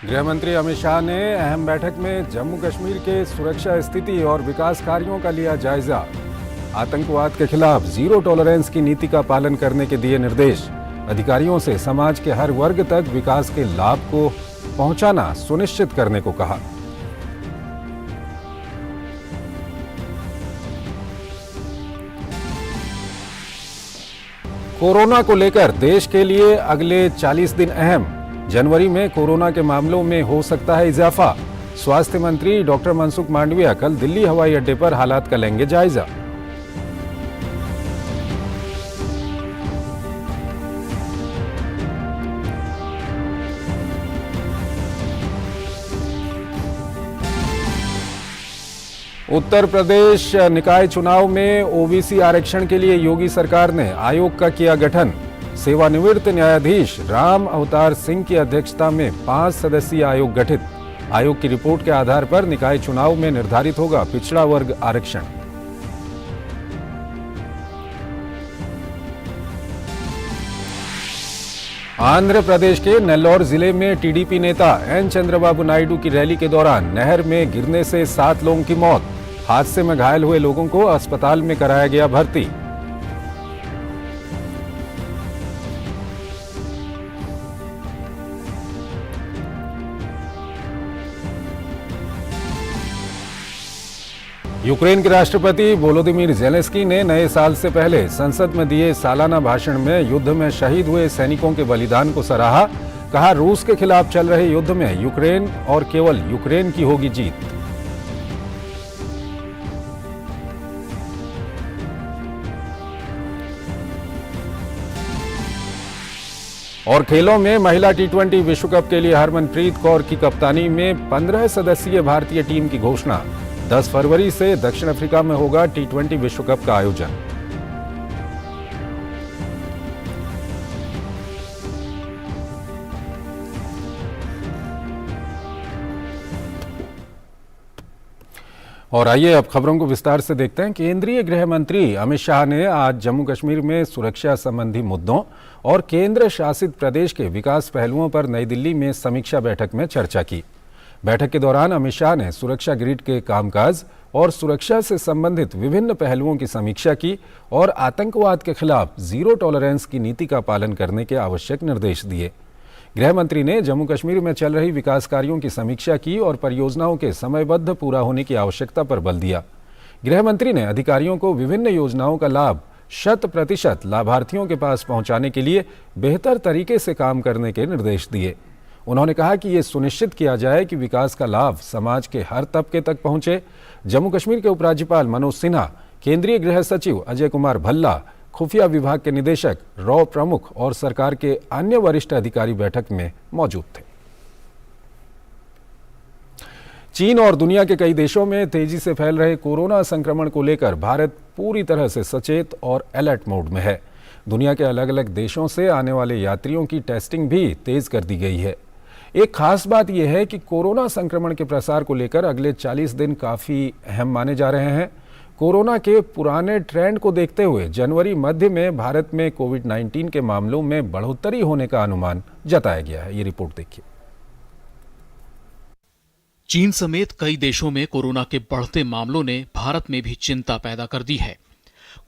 गृह मंत्री अमित शाह ने अहम बैठक में जम्मू कश्मीर के सुरक्षा स्थिति और विकास कार्यों का लिया जायजा। आतंकवाद के खिलाफ जीरो टॉलरेंस की नीति का पालन करने के दिए निर्देश। अधिकारियों से समाज के हर वर्ग तक विकास के लाभ को पहुंचाना सुनिश्चित करने को कहा। कोरोना को लेकर देश के लिए अगले 40 दिन अहम। जनवरी में कोरोना के मामलों में हो सकता है इजाफा। स्वास्थ्य मंत्री डॉक्टर मनसुख मांडविया कल दिल्ली हवाई अड्डे पर हालात का लेंगे जायजा। उत्तर प्रदेश निकाय चुनाव में ओबीसी आरक्षण के लिए योगी सरकार ने आयोग का किया गठन। सेवानिवृत्त न्यायाधीश राम अवतार सिंह की अध्यक्षता में 5 सदस्यीय आयोग गठित। आयोग की रिपोर्ट के आधार पर निकाय चुनाव में निर्धारित होगा पिछड़ा वर्ग आरक्षण। आंध्र प्रदेश के नेल्लोर जिले में टीडीपी नेता एन चंद्रबाबू नायडू की रैली के दौरान नहर में गिरने से 7 लोगों की मौत। हादसे में घायल हुए लोगों को अस्पताल में कराया गया भर्ती। यूक्रेन के राष्ट्रपति वोलोदिमीर ज़ेलेंस्की ने नए साल से पहले संसद में दिए सालाना भाषण में युद्ध में शहीद हुए सैनिकों के बलिदान को सराहा। कहा, रूस के खिलाफ चल रहे युद्ध में यूक्रेन और केवल यूक्रेन की होगी जीत। और खेलों में महिला टी20 विश्व कप के लिए हरमनप्रीत कौर की कप्तानी में 15 सदस्यीय भारतीय टीम की घोषणा। 10 फरवरी से दक्षिण अफ्रीका में होगा टी20 विश्व कप का आयोजन। और आइए अब खबरों को विस्तार से देखते हैं। केंद्रीय गृह मंत्री अमित शाह ने आज जम्मू कश्मीर में सुरक्षा संबंधी मुद्दों और केंद्र शासित प्रदेश के विकास पहलुओं पर नई दिल्ली में समीक्षा बैठक में चर्चा की। बैठक के दौरान अमित शाह ने सुरक्षा ग्रिड के कामकाज और सुरक्षा से संबंधित विभिन्न पहलुओं की समीक्षा की और आतंकवाद के खिलाफ जीरो टॉलरेंस की नीति का पालन करने के आवश्यक निर्देश दिए। गृह मंत्री ने जम्मू कश्मीर में चल रही विकास कार्यों की समीक्षा की और परियोजनाओं के समयबद्ध पूरा होने की आवश्यकता पर बल दिया। गृह मंत्री ने अधिकारियों को विभिन्न योजनाओं का लाभ 100% लाभार्थियों के पास पहुंचाने के लिए बेहतर तरीके से काम करने के निर्देश दिए। उन्होंने कहा कि ये सुनिश्चित किया जाए कि विकास का लाभ समाज के हर तबके तक पहुंचे। जम्मू कश्मीर के उपराज्यपाल मनोज सिन्हा, केंद्रीय गृह सचिव अजय कुमार भल्ला, खुफिया विभाग के निदेशक रॉ प्रमुख और सरकार के अन्य वरिष्ठ अधिकारी बैठक में मौजूद थे। चीन और दुनिया के कई देशों में तेजी से फैल रहे कोरोना संक्रमण को लेकर भारत पूरी तरह से सचेत और अलर्ट मोड में है। दुनिया के अलग अलग देशों से आने वाले यात्रियों की टेस्टिंग भी तेज कर दी गई है। एक खास बात यह है कि कोरोना संक्रमण के प्रसार को लेकर अगले 40 दिन काफी अहम माने जा रहे हैं। कोरोना के पुराने ट्रेंड को देखते हुए जनवरी मध्य में भारत में कोविड-19 के मामलों में बढ़ोतरी होने का अनुमान जताया गया है। ये रिपोर्ट देखिए। चीन समेत कई देशों में कोरोना के बढ़ते मामलों ने भारत में भी चिंता पैदा कर दी है।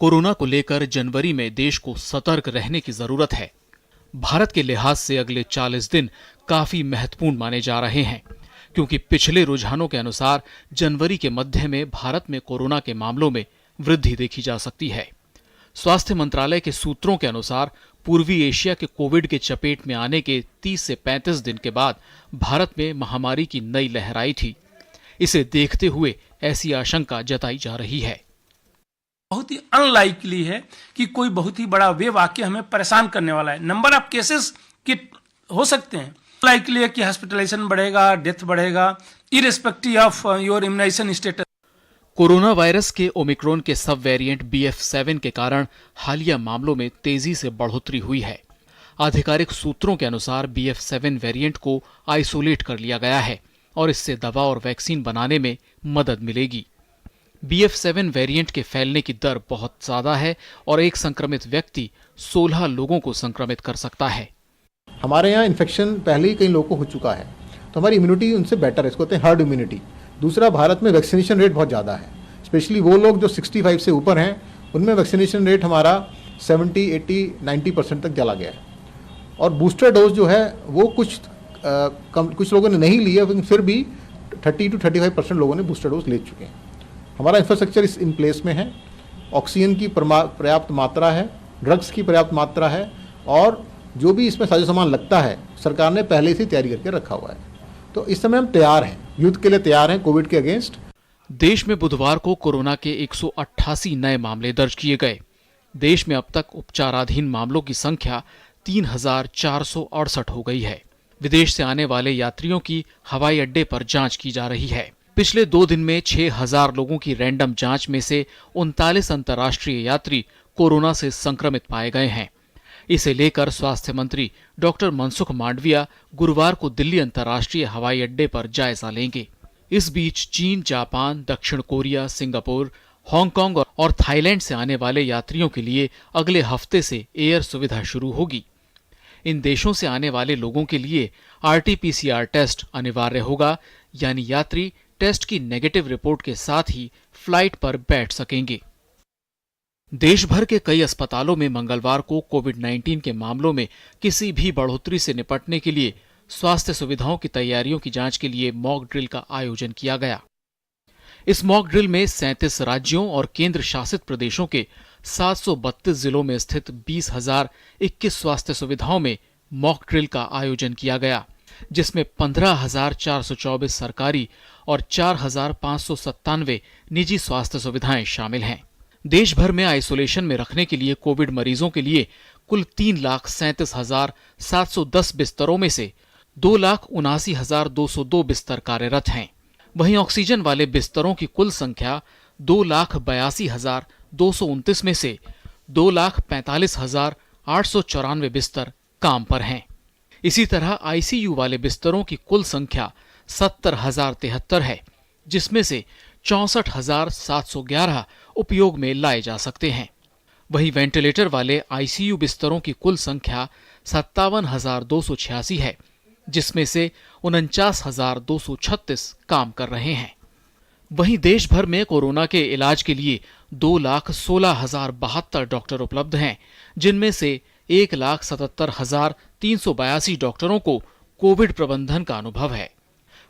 कोरोना को लेकर जनवरी में देश को सतर्क रहने की जरूरत है। भारत के लिहाज से अगले 40 दिन काफी महत्वपूर्ण माने जा रहे हैं, क्योंकि पिछले रुझानों के अनुसार जनवरी के मध्य में भारत में कोरोना के मामलों में वृद्धि देखी जा सकती है। स्वास्थ्य मंत्रालय के सूत्रों के अनुसार पूर्वी एशिया के कोविड के चपेट में आने के 30 से 35 दिन के बाद भारत में महामारी की नई लहर आई थी। इसे देखते हुए ऐसी आशंका जताई जा रही है। बहुत ही अनलाइकली है कि कोई बहुत ही बड़ा वेव आके हमें परेशान करने वाला है। नंबर ऑफ केसेस के हो सकते हैं, लाइकली है कि हॉस्पिटलाइजेशन बढ़ेगा, डेथ बढ़ेगा, irrespective of your immunisation status. Corona virus के ओमिक्रॉन के सब वेरिएंट BF7 के कारण हालिया मामलों में तेजी से बढ़ोतरी हुई है। आधिकारिक सूत्रों के अनुसार BF7 वेरिएंट को आइसोलेट कर लिया गया है और इससे दवा और वैक्सीन बनाने में मदद मिलेगी। BF7 वेरिएंट के फैलने की दर बहुत ज्यादा है और एक संक्रमित व्यक्ति 16 लोगों को संक्रमित कर सकता है। हमारे यहाँ इन्फेक्शन पहले ही कई लोगों को हो चुका है, तो हमारी इम्यूनिटी उनसे बेटर है, इसको कहते हैं हर्ड इम्यूनिटी। दूसरा, भारत में वैक्सीनेशन रेट बहुत ज़्यादा है, स्पेशली वो लोग जो 65 से ऊपर हैं, उनमें वैक्सीनेशन रेट हमारा 70, 80, 90% तक चला गया है। और बूस्टर डोज जो है वो कुछ लोगों ने नहीं लिया, लेकिन फिर भी 30 to 35% लोगों ने बूस्टर डोज ले चुके हैं। हमारा इंफ्रास्ट्रक्चर इन प्लेस में है, ऑक्सीजन की पर्याप्त मात्रा है, ड्रग्स की पर्याप्त मात्रा है, और जो भी इसमें साजो सामान लगता है सरकार ने पहले से तैयारी करके रखा हुआ है। तो इस समय हम तैयार हैं, युद्ध के लिए तैयार हैं कोविड के अगेंस्ट। देश में बुधवार को कोरोना के 188 नए मामले दर्ज किए गए। देश में अब तक उपचाराधीन मामलों की संख्या 3,468 हो गई है। विदेश से आने वाले यात्रियों की हवाई अड्डे पर जांच की जा रही है। पिछले 2 दिन में 6,000 लोगों की रैंडम जांच में से 39 अंतर्राष्ट्रीय यात्री कोरोना से संक्रमित पाए गए हैं। इसे लेकर स्वास्थ्य मंत्री डॉक्टर मनसुख मांडविया गुरुवार को दिल्ली अंतर्राष्ट्रीय हवाई अड्डे पर जायजा लेंगे। इस बीच चीन, जापान, दक्षिण कोरिया, सिंगापुर, हांगकांग और थाईलैंड से आने वाले यात्रियों के लिए अगले हफ्ते से एयर सुविधा शुरू होगी। इन देशों से आने वाले लोगों के लिए RT-PCR टेस्ट अनिवार्य होगा, यानी यात्री टेस्ट की नेगेटिव रिपोर्ट के साथ ही फ्लाइट पर बैठ सकेंगे। देश भर के कई अस्पतालों में मंगलवार को कोविड-19 के मामलों में किसी भी बढ़ोतरी से निपटने के लिए स्वास्थ्य सुविधाओं की तैयारियों की जांच के लिए मॉक ड्रिल का आयोजन किया गया। इस मॉक ड्रिल में 37 राज्यों और केंद्र शासित प्रदेशों के 732 जिलों में स्थित 20,021 स्वास्थ्य सुविधाओं में मॉक ड्रिल का आयोजन किया गया, जिसमें 15,424 सरकारी और 4,597 निजी स्वास्थ्य सुविधाएं शामिल हैं। देश भर में आइसोलेशन में रखने के लिए कोविड मरीजों के लिए कुल 3,37,710 बिस्तरों में से 2,79,202 बिस्तर कार्यरत हैं। वहीं ऑक्सीजन वाले बिस्तरों की कुल संख्या 2,82,229 में से 2,45,894 बिस्तर काम पर हैं। इसी तरह ICU वाले बिस्तरों की कुल संख्या 70,073 है, जिसमें से 64,711 उपयोग में लाए जा सकते हैं। वहीं वेंटिलेटर वाले ICU बिस्तरों की कुल संख्या 57,286 है, जिसमें से 49,236 काम कर रहे हैं। वहीं देश भर में कोरोना के इलाज के लिए 2,16,072 डॉक्टर उपलब्ध हैं, जिनमें से 1,77,382 डॉक्टरों को कोविड प्रबंधन का अनुभव है।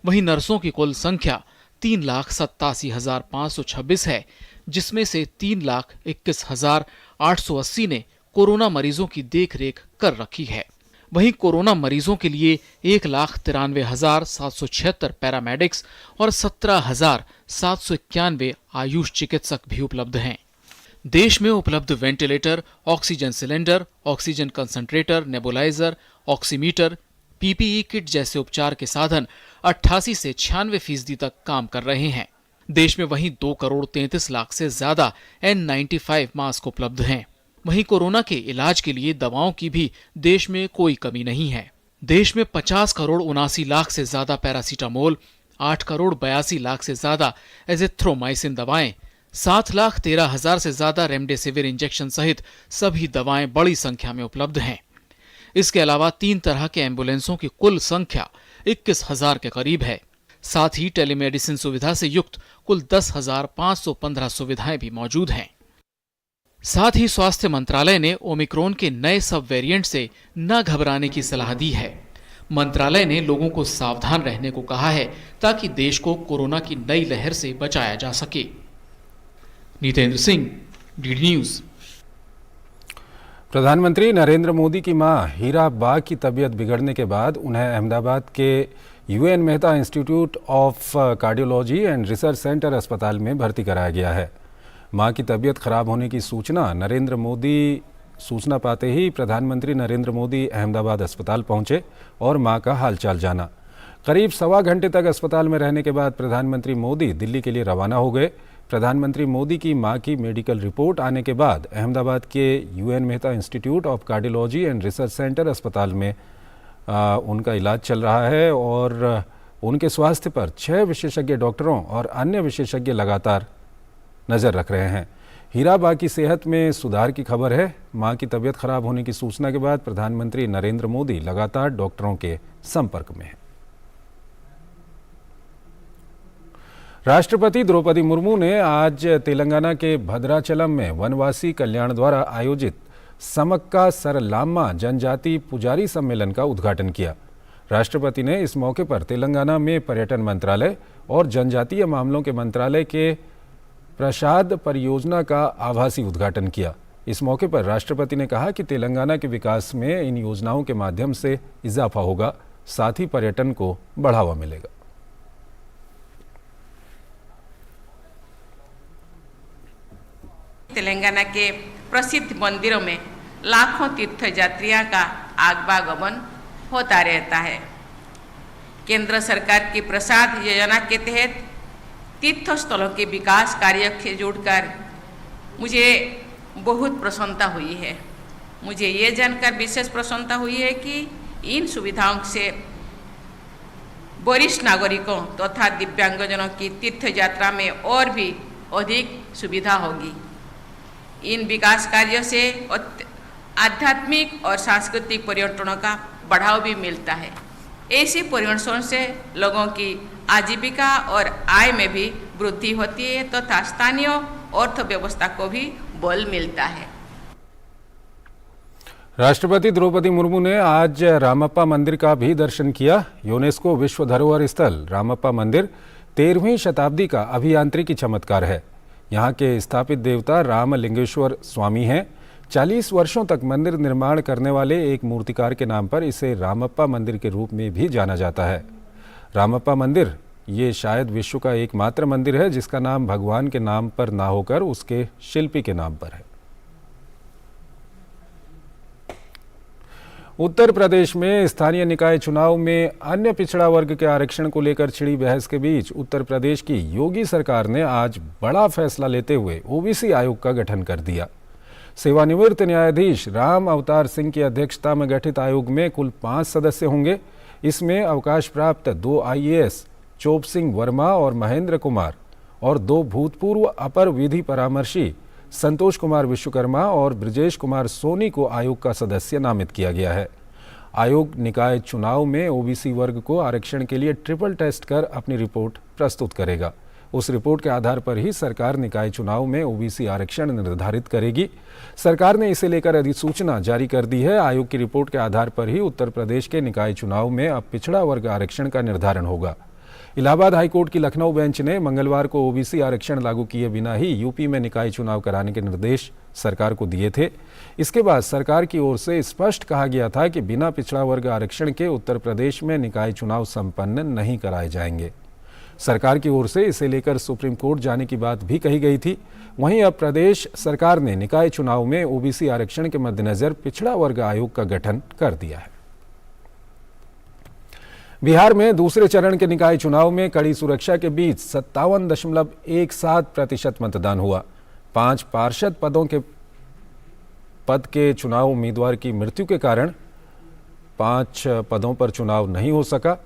वहीं नर्सों की कुल संख्या 3,87,526 है, जिसमें से 3,21,880 ने कोरोना मरीजों की देखरेख कर रखी है। वहीं कोरोना मरीजों के लिए 1,93,776 पैरामेडिक्स और 17,791 आयुष चिकित्सक भी उपलब्ध हैं। देश में उपलब्ध ventilator, oxygen cylinder, oxygen concentrator, nebuliser, oximeter, PPE kit जैसे उपचार के साधन 88 से 96% तक काम कर रहे हैं। देश में वहीं 2,33,00,000 से ज्यादा N95 मास्क उपलब्ध हैं। वहीं कोरोना के इलाज के लिए दवाओं की भी देश में कोई कमी नहीं है। देश में 50,79,00,000 से ज्यादा पैरासीटामोल, 8,82,00,000 से ज्यादा एजिथ्रोमाइसिन दवाएं, 7,13,000 से ज्यादा रेमडेसिविर इंजेक्शन सहित सभी दवाएं बड़ी संख्या में उपलब्ध हैं। इसके अलावा 3 तरह के एम्बुलेंसों की कुल संख्या 21,000 के करीब है। साथ ही टेलीमेडिसिन सुविधा से युक्त कुल 10,515 सुविधाएं भी मौजूद हैं। साथ ही स्वास्थ्य मंत्रालय ने ओमिक्रॉन के नए सब वेरिएंट से न घबराने की सलाह दी है। मंत्रालय ने लोगों को सावधान रहने को कहा है, ताकि देश को कोरोना की नई लहर से बचाया जा सके। Nitendra Singh, DD news. प्रधानमंत्री नरेंद्र मोदी की मां हीरा बाग की तबीयत बिगड़ने के बाद उन्हें अहमदाबाद के UN Mehta institute of cardiology and research centre अस्पताल में भर्ती कराया गया है। मां की तबीयत खराब होने की सूचना पाते ही प्रधानमंत्री नरेंद्र मोदी अहमदाबाद अस्पताल पहुंचे और मां का हालचाल जाना। करीब 1.25 घंटे तक अस्पताल में रहने के बाद प्रधानमंत्री मोदी दिल्ली के लिए रवाना हो गए। प्रधानमंत्री मोदी की मां की मेडिकल रिपोर्ट आने के बाद अहमदाबाद के UN Mehta institute of cardiology and research centre अस्पताल में उनका इलाज चल रहा है और उनके स्वास्थ्य पर 6 विशेषज्ञ डॉक्टरों और अन्य विशेषज्ञ लगातार नज़र रख रहे हैं। हीरा बाग की सेहत में सुधार की खबर है। मां की तबीयत खराब होने की सूचना के बाद प्रधानमंत्री नरेंद्र मोदी लगातार डॉक्टरों के संपर्क में हैं। राष्ट्रपति द्रौपदी मुर्मू ने आज तेलंगाना के भद्राचलम में वनवासी कल्याण द्वारा आयोजित समक्का सरलाम्मा जनजाति पुजारी सम्मेलन का उद्घाटन किया। राष्ट्रपति ने इस मौके पर तेलंगाना में पर्यटन मंत्रालय और जनजातीय मामलों के मंत्रालय के प्रसाद परियोजना का आभासी उद्घाटन किया। इस मौके पर राष्ट्रपति ने कहा कि तेलंगाना के विकास में इन योजनाओं के माध्यम से इजाफा होगा, साथ ही पर्यटन को बढ़ावा मिलेगा। तेलंगाना के प्रसिद्ध मंदिरों में लाखों तीर्थयात्रियों का आगमन होता रहता है। केंद्र सरकार की प्रसाद योजना के तहत तीर्थ स्थलों के विकास कार्य से जुड़कर मुझे बहुत प्रसन्नता हुई है। मुझे ये जानकर विशेष प्रसन्नता हुई है कि इन सुविधाओं से वरिष्ठ नागरिकों तथा दिव्यांगजनों की तीर्थ यात्रा में और भी अधिक सुविधा होगी। इन विकास कार्यों से आध्यात्मिक और सांस्कृतिक पर्यटनों का बढ़ावा भी मिलता है। ऐसे पर्यटन से लोगों की आजीविका और आय में भी वृद्धि होती है तथा स्थानीय अर्थव्यवस्था को भी बल मिलता है। राष्ट्रपति द्रौपदी मुर्मू ने आज रामप्पा मंदिर का भी दर्शन किया। यूनेस्को विश्व धरोहर स्थल रामप्पा मंदिर 13वीं शताब्दी का अभियांत्रिकी चमत्कार है। यहाँ के स्थापित देवता रामलिंगेश्वर स्वामी हैं। 40 वर्षों तक मंदिर निर्माण करने वाले एक मूर्तिकार के नाम पर इसे रामप्पा मंदिर के रूप में भी जाना जाता है। रामप्पा मंदिर ये शायद विश्व का एकमात्र मंदिर है जिसका नाम भगवान के नाम पर ना होकर उसके शिल्पी के नाम पर है। उत्तर प्रदेश में स्थानीय निकाय चुनाव में अन्य पिछड़ा वर्ग के आरक्षण को लेकर छिड़ी बहस के बीच उत्तर प्रदेश की योगी सरकार ने आज बड़ा फैसला लेते हुए ओबीसी आयोग का गठन कर दिया। सेवानिवृत्त न्यायाधीश राम अवतार सिंह की अध्यक्षता में गठित आयोग में कुल 5 सदस्य होंगे। इसमें अवकाश प्राप्त 2 IAS चोप सिंह वर्मा और महेंद्र कुमार और 2 भूतपूर्व अपर विधि परामर्शी संतोष कुमार विश्वकर्मा और ब्रजेश कुमार सोनी को आयोग का सदस्य नामित किया गया है। आयोग निकाय चुनाव में ओबीसी वर्ग को आरक्षण के लिए ट्रिपल टेस्ट कर अपनी रिपोर्ट प्रस्तुत करेगा। उस रिपोर्ट के आधार पर ही सरकार निकाय चुनाव में ओबीसी आरक्षण निर्धारित करेगी। सरकार ने इसे लेकर अधिसूचना जारी कर दी है। आयोग की रिपोर्ट के आधार पर ही उत्तर प्रदेश के निकाय चुनाव में अब पिछड़ा वर्ग आरक्षण का निर्धारण होगा। इलाहाबाद हाईकोर्ट की लखनऊ बेंच ने मंगलवार को ओबीसी आरक्षण लागू किए बिना ही यूपी में निकाय चुनाव कराने के निर्देश सरकार को दिए थे। इसके बाद सरकार की ओर से स्पष्ट कहा गया था कि बिना पिछड़ा वर्ग आरक्षण के उत्तर प्रदेश में निकाय चुनाव संपन्न नहीं कराए जाएंगे। सरकार की ओर से इसे लेकर सुप्रीम कोर्ट जाने की बात भी कही गई थी। वहीं अब प्रदेश सरकार ने निकाय चुनाव में ओबीसी आरक्षण के मद्देनजर पिछड़ा वर्ग आयोग का गठन कर दिया है। बिहार में दूसरे चरण के निकाय चुनाव में कड़ी सुरक्षा के बीच 57.17% मतदान हुआ। 5 पार्षद पद के चुनाव उम्मीदवार की मृत्यु के कारण 5 पदों पर चुनाव नहीं हो सका।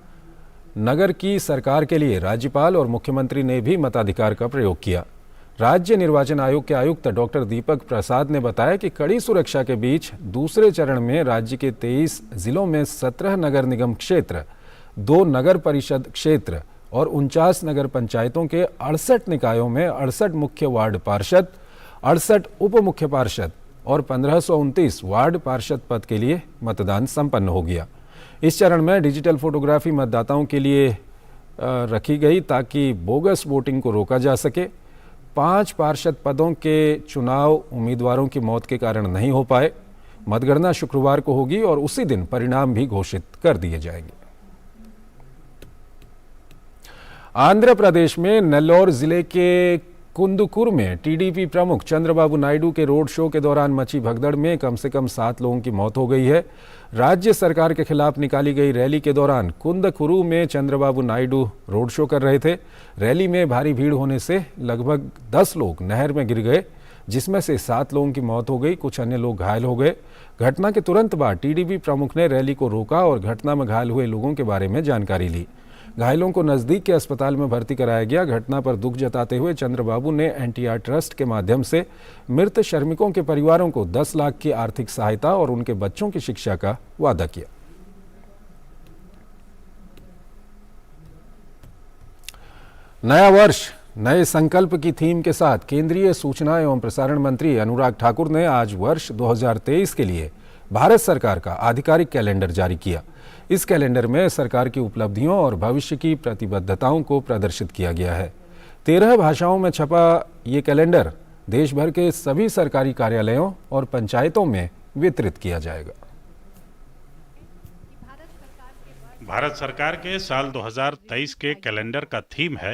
नगर की सरकार के लिए राज्यपाल और मुख्यमंत्री ने भी मताधिकार का प्रयोग किया। राज्य निर्वाचन आयोग के आयुक्त डॉक्टर दीपक प्रसाद ने बताया कि कड़ी सुरक्षा के बीच दूसरे चरण में राज्य के 23 जिलों में 17 नगर निगम क्षेत्र, 2 नगर परिषद क्षेत्र और 49 नगर पंचायतों के 68 निकायों में 68 मुख्य वार्ड पार्षद, 68 उप मुख्य पार्षद और 1529 वार्ड पार्षद पद के लिए मतदान संपन्न हो गया। इस चरण में डिजिटल फोटोग्राफी मतदाताओं के लिए रखी गई ताकि बोगस वोटिंग को रोका जा सके। 5 पार्षद पदों के चुनाव उम्मीदवारों की मौत के कारण नहीं हो पाए। मतगणना शुक्रवार को होगी और उसी दिन परिणाम भी घोषित कर दिए जाएंगे। आंध्र प्रदेश में नेल्लोर जिले के कुंदुकुर में टीडीपी प्रमुख चंद्रबाबू नायडू के रोड शो के दौरान मची भगदड़ में कम से कम 7 लोगों की मौत हो गई है। राज्य सरकार के खिलाफ निकाली गई रैली के दौरान कुंदकुरु में चंद्रबाबू नायडू रोड शो कर रहे थे। रैली में भारी भीड़ होने से लगभग 10 लोग नहर में गिर गए, जिसमें से 7 लोगों की मौत हो गई। कुछ अन्य लोग घायल हो गए। घटना के तुरंत बाद टीडीपी प्रमुख ने रैली को रोका और घटना में घायल हुए लोगों के बारे में जानकारी ली। घायलों को नजदीक के अस्पताल में भर्ती कराया गया। घटना पर दुख जताते हुए चंद्रबाबू ने एनटीआर ट्रस्ट के माध्यम से मृत श्रमिकों के परिवारों को 10 लाख की आर्थिक सहायता और उनके बच्चों की शिक्षा का वादा किया। नया वर्ष नए संकल्प की थीम के साथ केंद्रीय सूचना एवं प्रसारण मंत्री अनुराग ठाकुर ने आज वर्ष 2023 के लिए भारत सरकार का आधिकारिक कैलेंडर जारी किया। इस कैलेंडर में सरकार की उपलब्धियों और भविष्य की प्रतिबद्धताओं को प्रदर्शित किया गया है। 13 भाषाओं में छपा ये कैलेंडर देश भर के सभी सरकारी कार्यालयों और पंचायतों में वितरित किया जाएगा। भारत सरकार के साल 2023 के कैलेंडर का थीम है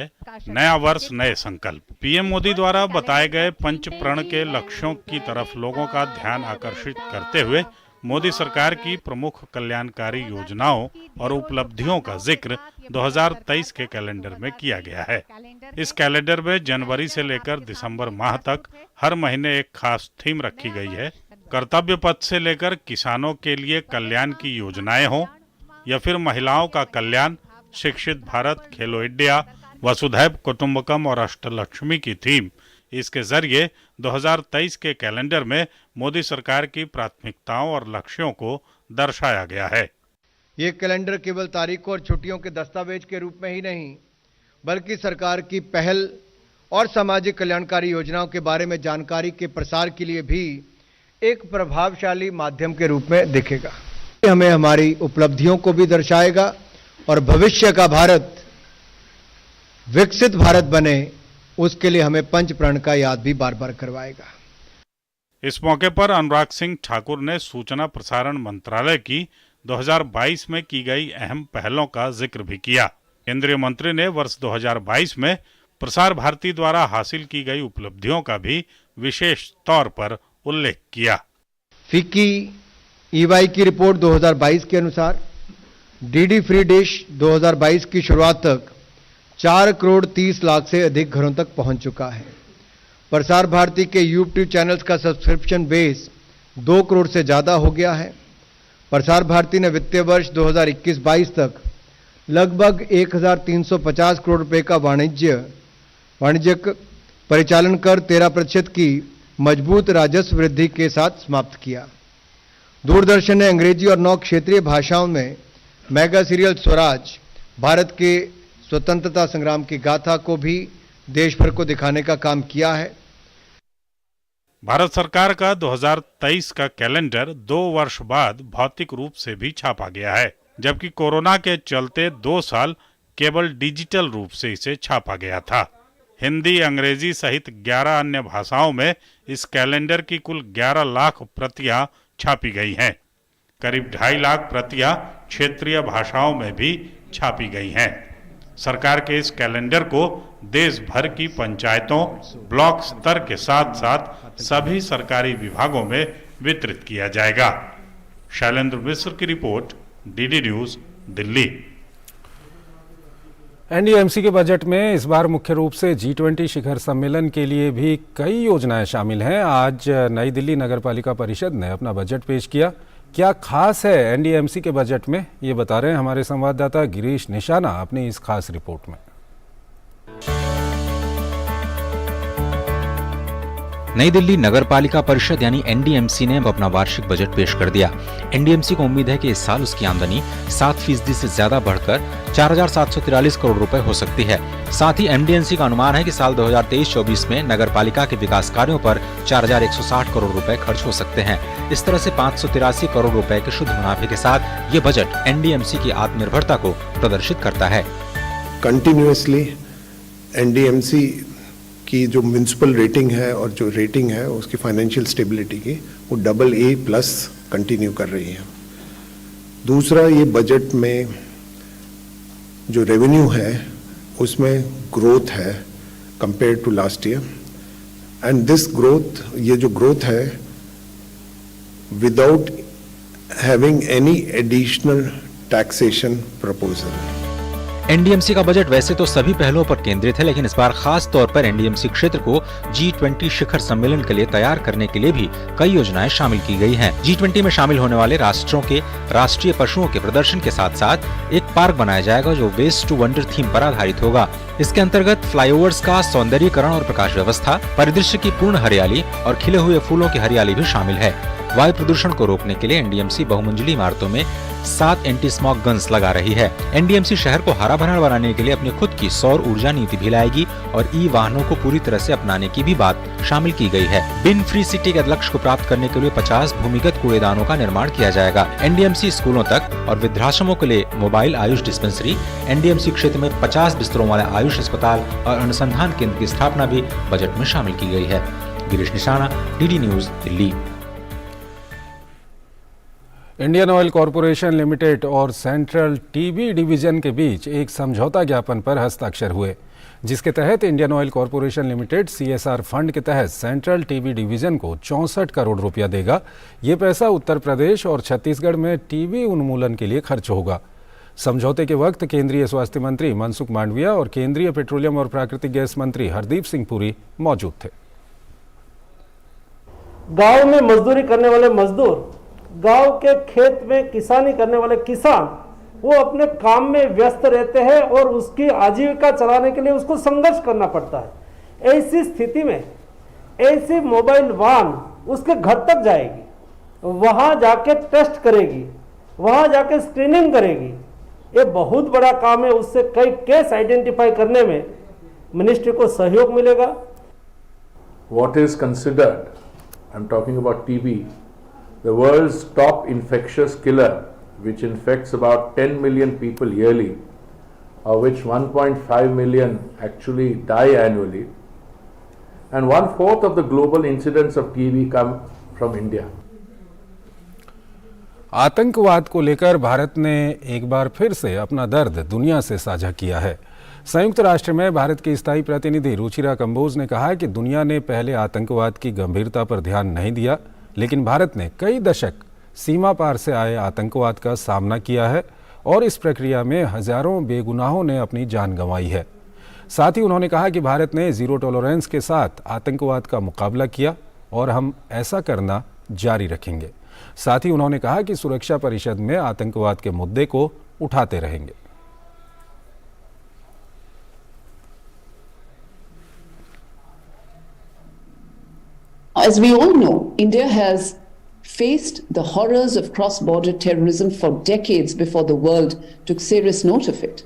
नया वर्ष नए संकल्प। पीएम मोदी द्वारा बताए गए पंच प्रण के लक्ष्यों की तरफ लोगों का ध्यान आकर्षित करते हुए मोदी सरकार की प्रमुख कल्याणकारी योजनाओं और उपलब्धियों का जिक्र 2023 के कैलेंडर में किया गया है। इस कैलेंडर में जनवरी से लेकर दिसंबर माह तक हर महीने एक खास थीम रखी गई है। कर्तव्य पथ से लेकर किसानों के लिए कल्याण की योजनाएं हों या फिर महिलाओं का कल्याण, शिक्षित भारत, खेलो इंडिया, वसुधैव कुटुंबकम और अष्टलक्ष्मी की थीम, इसके जरिए 2023 के कैलेंडर में मोदी सरकार की प्राथमिकताओं और लक्ष्यों को दर्शाया गया है। ये कैलेंडर केवल तारीखों और छुट्टियों के दस्तावेज के रूप में ही नहीं, बल्कि सरकार की पहल और सामाजिक कल्याणकारी योजनाओं के बारे में जानकारी के प्रसार के लिए भी एक प्रभावशाली माध्यम के रूप में दिखेगा। हमें हमारी उपलब्धियों को भी दर्शाएगा और भविष्य का भारत विकसित भारत बने, उसके लिए हमें पंच प्रण का याद भी बार बार करवाएगा। इस मौके पर अनुराग सिंह ठाकुर ने सूचना प्रसारण मंत्रालय की 2022 में की गई अहम पहलों का जिक्र भी किया। केंद्रीय मंत्री ने वर्ष 2022 में प्रसार भारती द्वारा हासिल की गई उपलब्धियों का भी विशेष तौर पर उल्लेख किया। फिक्की ईवाई की रिपोर्ट 2022 के अनुसार डीडी फ्री डिश 2022 की शुरुआत तक 4 करोड़ 30 लाख से अधिक घरों तक पहुंच चुका है। प्रसार भारती के यूट्यूब चैनल्स का सब्सक्रिप्शन बेस 2 करोड़ से ज़्यादा हो गया है। प्रसार भारती ने वित्तीय वर्ष 2021-22 तक लगभग 1350 करोड़ रुपए का वाणिज्यिक परिचालन कर 13% की मजबूत राजस्व वृद्धि के साथ समाप्त किया। दूरदर्शन ने अंग्रेजी और 9 क्षेत्रीय भाषाओं में मेगा सीरियल स्वराज, भारत के स्वतंत्रता संग्राम की गाथा को भी देश भर को दिखाने का काम किया है। भारत सरकार का 2023 का कैलेंडर 2 वर्ष बाद भौतिक रूप से भी छापा गया है, जबकि कोरोना के चलते 2 साल केवल डिजिटल रूप से इसे छापा गया था। हिंदी, अंग्रेजी सहित 11 अन्य भाषाओं में इस कैलेंडर की कुल 11 लाख प्रतियां छापी गई हैं। करीब 2.5 लाख प्रतियां क्षेत्रीय भाषाओं में भी छापी गई हैं। सरकार के इस कैलेंडर को देश भर की पंचायतों, ब्लॉक स्तर के साथ साथ सभी सरकारी विभागों में वितरित किया जाएगा। शैलेंद्र मिश्र की report, DD news, Delhi. NDMC के बजट में इस बार मुख्य रूप से G20 शिखर सम्मेलन के लिए भी कई योजनाएं शामिल हैं। आज नई दिल्ली नगर पालिका परिषद ने अपना बजट पेश किया। क्या खास है एनडीएमसी के बजट में, ये बता रहे हैं हमारे संवाददाता गिरीश निशाना अपनी इस खास रिपोर्ट में। नई दिल्ली नगर पालिका परिषद यानी एनडीएमसी ने अपना वार्षिक बजट पेश कर दिया। एनडीएमसी को उम्मीद है कि इस साल उसकी आमदनी 7% से ज्यादा बढ़कर 4,743 करोड़ रुपए हो सकती है। साथ ही एनडीएमसी का अनुमान है कि साल 2023-24 में नगर पालिका के विकास कार्यों पर 4,160 करोड़ रुपए खर्च हो सकते हैं। इस तरह से 583 करोड़ रुपए के शुद्ध मुनाफे के साथ ये बजट एनडीएमसी की आत्मनिर्भरता को प्रदर्शित करता है। कंटिन्यूअसली एनडीएमसी की जो म्युनिसिपल रेटिंग है और जो रेटिंग है उसकी फाइनेंशियल स्टेबिलिटी की, वो AA+ कंटिन्यू कर रही है। दूसरा, ये बजट में जो रेवेन्यू है उसमें ग्रोथ है compare to last year, and this growth, ये जो ग्रोथ है without having any additional taxation proposal. NDMC का बजट वैसे तो सभी पहलुओं पर केंद्रित है, लेकिन इस बार खास तौर पर एनडीएमसी क्षेत्र को G20 शिखर सम्मेलन के लिए तैयार करने के लिए भी कई योजनाएं शामिल की गई हैं। G20 में शामिल होने वाले राष्ट्रों के राष्ट्रीय पशुओं के प्रदर्शन के साथ साथ एक पार्क बनाया जाएगा जो वेस्ट टू वंडर थीम पर आधारित होगा। इसके अंतर्गत फ्लाईओवर्स का सौंदर्यीकरण और प्रकाश व्यवस्था, परिदृश्य की पूर्ण हरियाली और खिले हुए फूलों की हरियाली भी शामिल है। वायु प्रदूषण को रोकने के लिए एनडीएमसी बहुमंजिली इमारतों में 7 एंटी स्मॉग गन्स लगा रही है। एनडीएमसी शहर को हरा भरा बनाने के लिए अपनी खुद की सौर ऊर्जा नीति भी लाएगी और ई वाहनों को पूरी तरह से अपनाने की भी बात शामिल की गई है। बिन फ्री सिटी के लक्ष्य को प्राप्त करने के लिए 50 भूमिगत कूड़ेदानों का निर्माण किया जाएगा। एनडीएमसी स्कूलों तक और वृद्धाश्रमों के लिए मोबाइल आयुष डिस्पेंसरी, एनडीएमसी क्षेत्र में 50 बिस्तरों वाले आयुष अस्पताल और अनुसंधान केंद्र की स्थापना भी बजट में शामिल की गई है। गिरीश निशाना, DD news, Delhi. Indian oil corporation limited और सेंट्रल टीबी डिवीजन के बीच एक समझौता ज्ञापन पर हस्ताक्षर हुए, जिसके तहत Indian oil corporation limited CSR fund के तहत सेंट्रल टीबी डिवीजन को 64 करोड़ रुपया देगा। ये पैसा उत्तर प्रदेश और छत्तीसगढ़ में टीबी उन्मूलन के लिए खर्च होगा। समझौते के वक्त केंद्रीय स्वास्थ्य मंत्री मनसुख मांडविया और केंद्रीय पेट्रोलियम और प्राकृतिक गैस मंत्री हरदीप सिंह पुरी मौजूद थे। गांव में मजदूरी करने वाले मजदूर, गांव के खेत में किसानी करने वाले किसान, वो अपने काम में व्यस्त रहते हैं और उसकी आजीविका चलाने के लिए उसको संघर्ष करना पड़ता है। ऐसी स्थिति में ऐसी मोबाइल वाहन उसके घर तक जाएगी, वहां जाके टेस्ट करेगी, वहां जाके स्क्रीनिंग करेगी। ये बहुत बड़ा काम है। उससे कई केस आइडेंटिफाई करने में मिनिस्ट्री को सहयोग मिलेगा। What is considered, I'm talking about TB, the world's top infectious killer, which infects about 10 million people yearly, of which 1.5 million actually die annually, and 1/4 of the global incidents of TB come from India. आतंकवाद को लेकर भारत ने एक बार फिर से अपना दर्द दुनिया से साझा किया है। संयुक्त राष्ट्र में भारत की स्थायी प्रतिनिधि रुचिरा कंबोज ने कहा है कि दुनिया ने पहले आतंकवाद की गंभीरता पर ध्यान नहीं दिया, लेकिन भारत ने कई दशक सीमा पार से आए आतंकवाद का सामना किया है और इस प्रक्रिया में हजारों बेगुनाहों ने अपनी जान गंवाई है। साथ ही उन्होंने कहा कि भारत ने जीरो टॉलरेंस के साथ आतंकवाद का मुकाबला किया और हम ऐसा करना जारी रखेंगे। साथ ही उन्होंने कहा कि सुरक्षा परिषद में आतंकवाद के मुद्दे को उठाते रहेंगे। As we all know, India has faced the horrors of cross-border terrorism for decades before the world took serious note of it.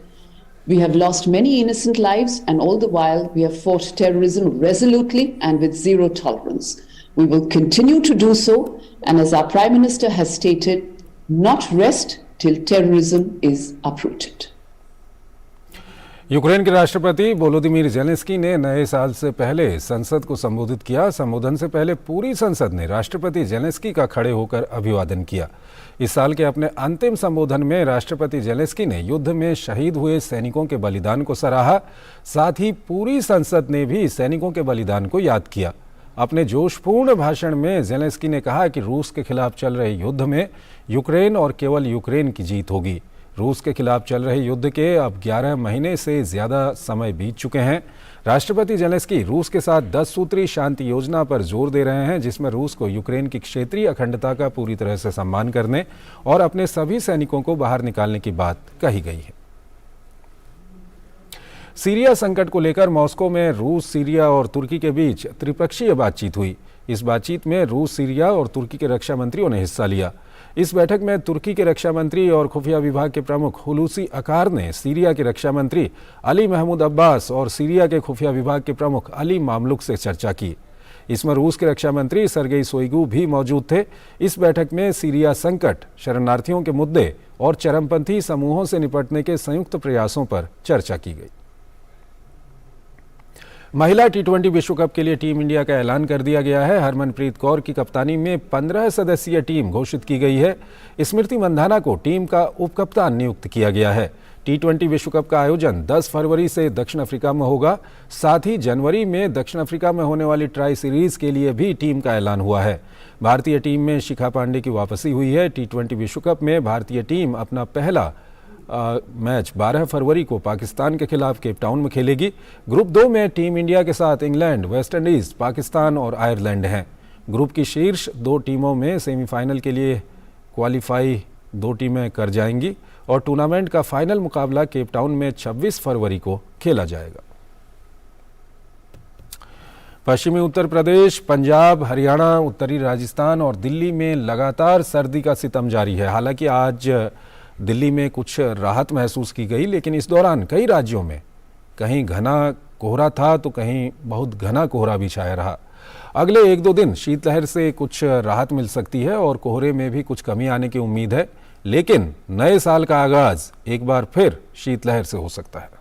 We have lost many innocent lives, and all the while we have fought terrorism resolutely and with zero tolerance. We will continue to do so, and as our Prime Minister has stated, not rest till terrorism is uprooted. Ukraine के राष्ट्रपति Volodymyr Zelensky ने नए साल से पहले संसद को संबोधित किया। संबोधन से पहले पूरी संसद ने राष्ट्रपति जेलेंस्की का खड़े होकर अभिवादन किया। इस साल के अपने अंतिम संबोधन में राष्ट्रपति जेलेंस्की ने युद्ध में शहीद हुए सैनिकों के बलिदान को सराहा। साथ ही पूरी संसद ने भी सैनिकों के बलिदान को याद किया। अपने जोशपूर्ण भाषण में जेलेंस्की ने कहा कि रूस के खिलाफ चल रहे युद्ध में यूक्रेन और केवल यूक्रेन की जीत होगी। रूस के खिलाफ चल रहे युद्ध के अब 11 महीने से ज़्यादा समय बीत चुके हैं। राष्ट्रपति जेलेंस्की रूस के साथ 10 सूत्री शांति योजना पर जोर दे रहे हैं, जिसमें रूस को यूक्रेन की क्षेत्रीय अखंडता का पूरी तरह से सम्मान करने और अपने सभी सैनिकों को बाहर निकालने की बात कही गई है। सीरिया संकट को लेकर मॉस्को में रूस, सीरिया और तुर्की के बीच त्रिपक्षीय बातचीत हुई। इस बातचीत में रूस, सीरिया और तुर्की के रक्षा मंत्रियों ने हिस्सा लिया। इस बैठक में तुर्की के रक्षा मंत्री और खुफिया विभाग के प्रमुख हुलूसी अकार ने सीरिया के रक्षा मंत्री अली महमूद अब्बास और सीरिया के खुफिया विभाग के प्रमुख अली मामलुक से चर्चा की। इसमें रूस के रक्षा मंत्री सरगेई शोइगु भी मौजूद थे। इस बैठक में सीरिया संकट, शरणार्थियों के मुद्दे और चरमपंथी समूहों से निपटने के संयुक्त प्रयासों पर चर्चा की गई। महिला टी20 विश्व कप के लिए टीम इंडिया का ऐलान कर दिया गया है। हरमनप्रीत कौर की कप्तानी में 15 सदस्यीय टीम घोषित की गई है। स्मृति मंधाना को टीम का उपकप्तान नियुक्त किया गया है। टी20 विश्व कप का आयोजन 10 फरवरी से दक्षिण अफ्रीका में होगा। साथ ही जनवरी में दक्षिण अफ्रीका में होने वाली ट्राई सीरीज के लिए भी टीम का ऐलान हुआ है। भारतीय टीम में शिखा पांडे की वापसी हुई है। टी20 विश्व कप में भारतीय टीम अपना पहला मैच 12 फरवरी को पाकिस्तान के खिलाफ केप टाउन में खेलेगी। ग्रुप 2 में टीम इंडिया के साथ इंग्लैंड, वेस्टइंडीज, पाकिस्तान और आयरलैंड हैं। ग्रुप की शीर्ष 2 टीमों में सेमीफाइनल के लिए क्वालिफाई 2 टीमें कर जाएंगी और टूर्नामेंट का फाइनल मुकाबला केप टाउन में 26 फरवरी को खेला जाएगा। पश्चिमी उत्तर प्रदेश, पंजाब, हरियाणा, उत्तरी राजस्थान और दिल्ली में लगातार सर्दी का सितम जारी है। हालांकि आज दिल्ली में कुछ राहत महसूस की गई, लेकिन इस दौरान कई राज्यों में कहीं घना कोहरा था तो कहीं बहुत घना कोहरा भी छाया रहा। अगले 1-2 दिन शीतलहर से कुछ राहत मिल सकती है और कोहरे में भी कुछ कमी आने की उम्मीद है, लेकिन नए साल का आगाज एक बार फिर शीतलहर से हो सकता है।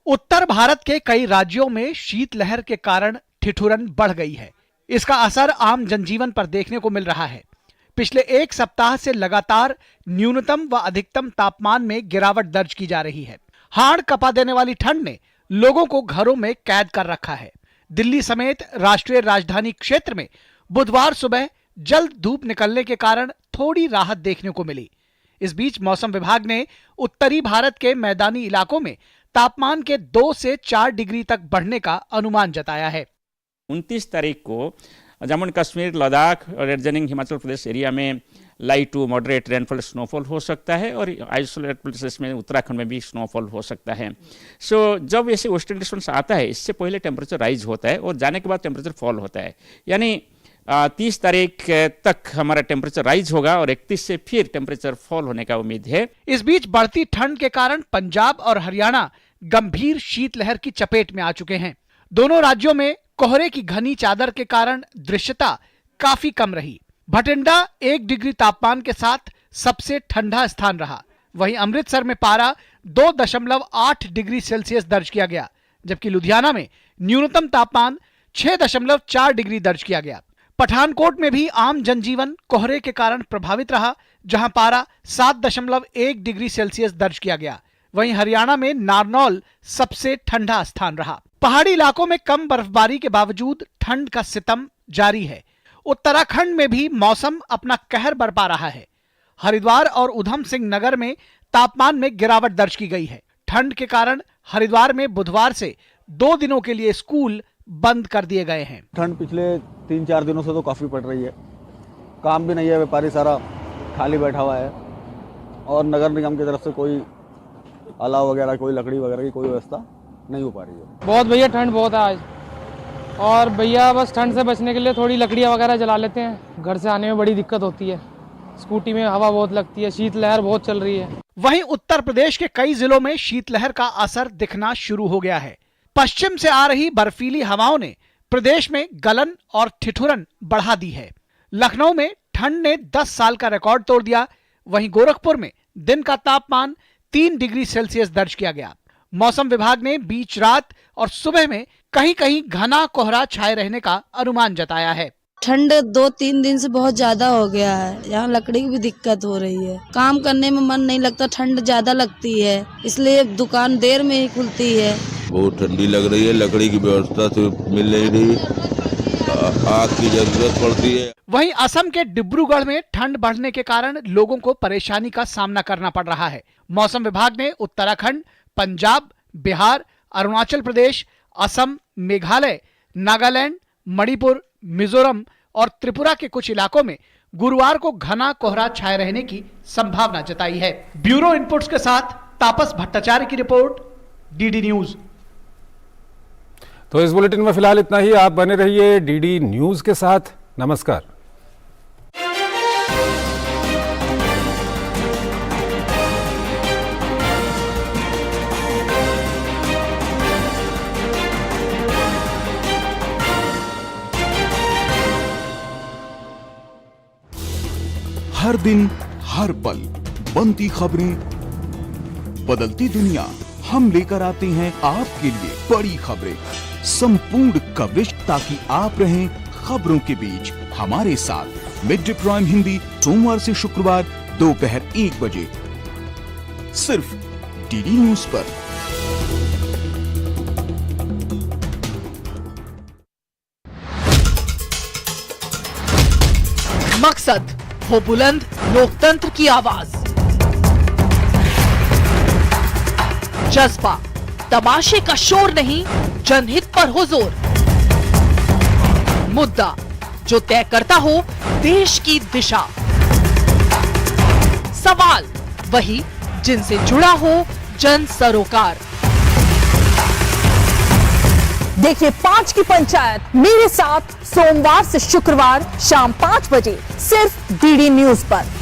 उत्तर भारत के कई राज्यों में शीतलहर के कारण ठिठुरन बढ़ गई है। इसका असर आम जनजीवन पर देखने को मिल रहा है। पिछले एक सप्ताह से लगातार न्यूनतम व अधिकतम तापमान में गिरावट दर्ज की जा रही है। हाड़ कपा देने वाली ठंड ने लोगों को घरों में कैद कर रखा है। दिल्ली समेत राष्ट्रीय राजधानी क्षेत्र में बुधवार सुबह जल्द धूप निकलने के कारण थोड़ी राहत देखने को मिली। इस बीच मौसम विभाग ने उत्तरी भारत के मैदानी इलाकों में तापमान के 2 से 4 डिग्री तक बढ़ने का अनुमान जताया है। 29 तारीख को जम्मू कश्मीर, लद्दाख और एडजनिंग हिमाचल प्रदेश एरिया में light to moderate rainfall, snowfall हो सकता है और आइसोलेटेड प्लेसेस में उत्तराखंड में भी स्नोफॉल हो सकता है। जब ऐसे वेस्टर्न डिस्टर्बेंस आता है, इससे पहले टेम्परेचर राइज होता है और जाने के बाद टेम्परेचर फॉल होता है। यानी 30 तारीख तक हमारा टेम्परेचर राइज होगा और 31 से फिर टेम्परेचर फॉल होने का उम्मीद है। इस बीच बढ़ती ठंड के कारण पंजाब और हरियाणा गंभीर शीतलहर की चपेट में आ चुके हैं। दोनों राज्यों में कोहरे की घनी चादर के कारण दृश्यता काफी कम रही। भटिंडा 1 डिग्री तापमान के साथ सबसे ठंडा स्थान रहा। वहीं अमृतसर में पारा 2.8 डिग्री सेल्सियस दर्ज किया गया, जबकि लुधियाना में न्यूनतम तापमान 6.4 डिग्री दर्ज किया गया। पठानकोट में भी आम जनजीवन कोहरे के कारण प्रभावित रहा, जहां पारा 7.1 डिग्री सेल्सियस दर्ज किया गया। वहीं हरियाणा में नारनौल सबसे ठंडा स्थान रहा। पहाड़ी इलाकों में कम बर्फबारी के बावजूद ठंड का सितम जारी है। उत्तराखंड में भी मौसम अपना कहर बरपा रहा है। हरिद्वार और उधम सिंह नगर में तापमान में गिरावट दर्ज की गई है। ठंड के कारण हरिद्वार में बुधवार से 2 दिनों के लिए स्कूल बंद कर दिए गए हैं। ठंड पिछले 3-4 दिनों से तो काफी पड़ रही है। काम भी नहीं है, व्यापारी सारा खाली बैठा हुआ है और नगर निगम की तरफ से कोई अलाव वगैरह, कोई लकड़ी वगैरह की कोई व्यवस्था नहीं हो पा रही है। बहुत भैया ठंड बहुत है आज, और भैया बस ठंड से बचने के लिए थोड़ी लकड़ियाँ वगैरह जला लेते हैं। घर से आने में बड़ी दिक्कत होती है, स्कूटी में हवा बहुत लगती है, शीतलहर बहुत चल रही है। वहीं उत्तर प्रदेश के कई जिलों में शीतलहर का असर दिखना शुरू हो गया है। पश्चिम से आ रही बर्फीली हवाओं ने प्रदेश में गलन और ठिठुरन बढ़ा दी है। लखनऊ में ठंड ने 10 साल का रिकॉर्ड तोड़ दिया। वहीं गोरखपुर में दिन का तापमान 3 डिग्री सेल्सियस दर्ज किया गया। मौसम विभाग ने बीच रात और सुबह में कहीं कहीं घना कोहरा छाए रहने का अनुमान जताया है। ठंड 2-3 दिन से बहुत ज्यादा हो गया है। यहाँ लकड़ी की भी दिक्कत हो रही है, काम करने में मन नहीं लगता, ठंड ज्यादा लगती है, इसलिए दुकान देर में ही खुलती है। बहुत ठंडी लग रही है, लकड़ी की व्यवस्था से मिल नहीं रही, आग की जरूरत पड़ती है। वहीं असम के डिब्रूगढ़ में ठंड बढ़ने के कारण लोगों को परेशानी का सामना करना पड़ रहा है। मौसम विभाग ने उत्तराखंड, पंजाब, बिहार, अरुणाचल प्रदेश, असम, मेघालय, नागालैंड, मणिपुर, मिजोरम और त्रिपुरा के कुछ इलाकों में गुरुवार को घना कोहरा छाए रहने की संभावना जताई है। ब्यूरो इनपुट्स के साथ तापस भट्टाचार्य की रिपोर्ट, डीडी न्यूज। तो इस बुलेटिन में फिलहाल इतना ही। आप बने रहिए डीडी न्यूज के साथ। नमस्कार। हर दिन हर पल बनती खबरें, बदलती दुनिया, हम लेकर आते हैं आपके लिए बड़ी खबरें, संपूर्ण कवरेज, ताकि आप रहें खबरों के बीच हमारे साथ। मिड डे प्राइम हिंदी सोमवार से शुक्रवार दोपहर 1 बजे सिर्फ डीडी न्यूज पर। मकसद हो बुलंद लोकतंत्र की आवाज, जज्बा तमाशे का शोर नहीं, जनहित पर हो जोर, मुद्दा जो तय करता हो देश की दिशा, सवाल वही जिनसे जुड़ा हो जन सरोकार। देखिए 5 की पंचायत मेरे साथ सोमवार से शुक्रवार शाम 5 बजे सिर्फ डीडी न्यूज पर।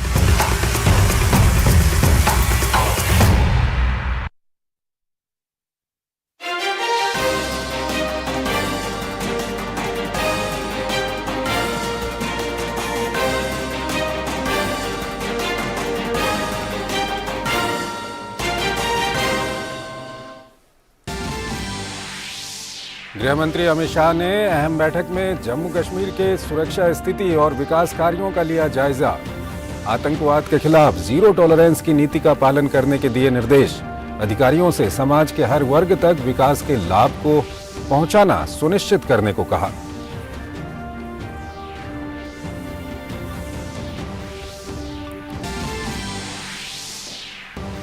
गृह मंत्री अमित शाह ने अहम बैठक में जम्मू कश्मीर के सुरक्षा स्थिति और विकास कार्यों का लिया जायजा। आतंकवाद के खिलाफ जीरो टॉलरेंस की नीति का पालन करने के दिए निर्देश। अधिकारियों से समाज के हर वर्ग तक विकास के लाभ को पहुंचाना सुनिश्चित करने को कहा।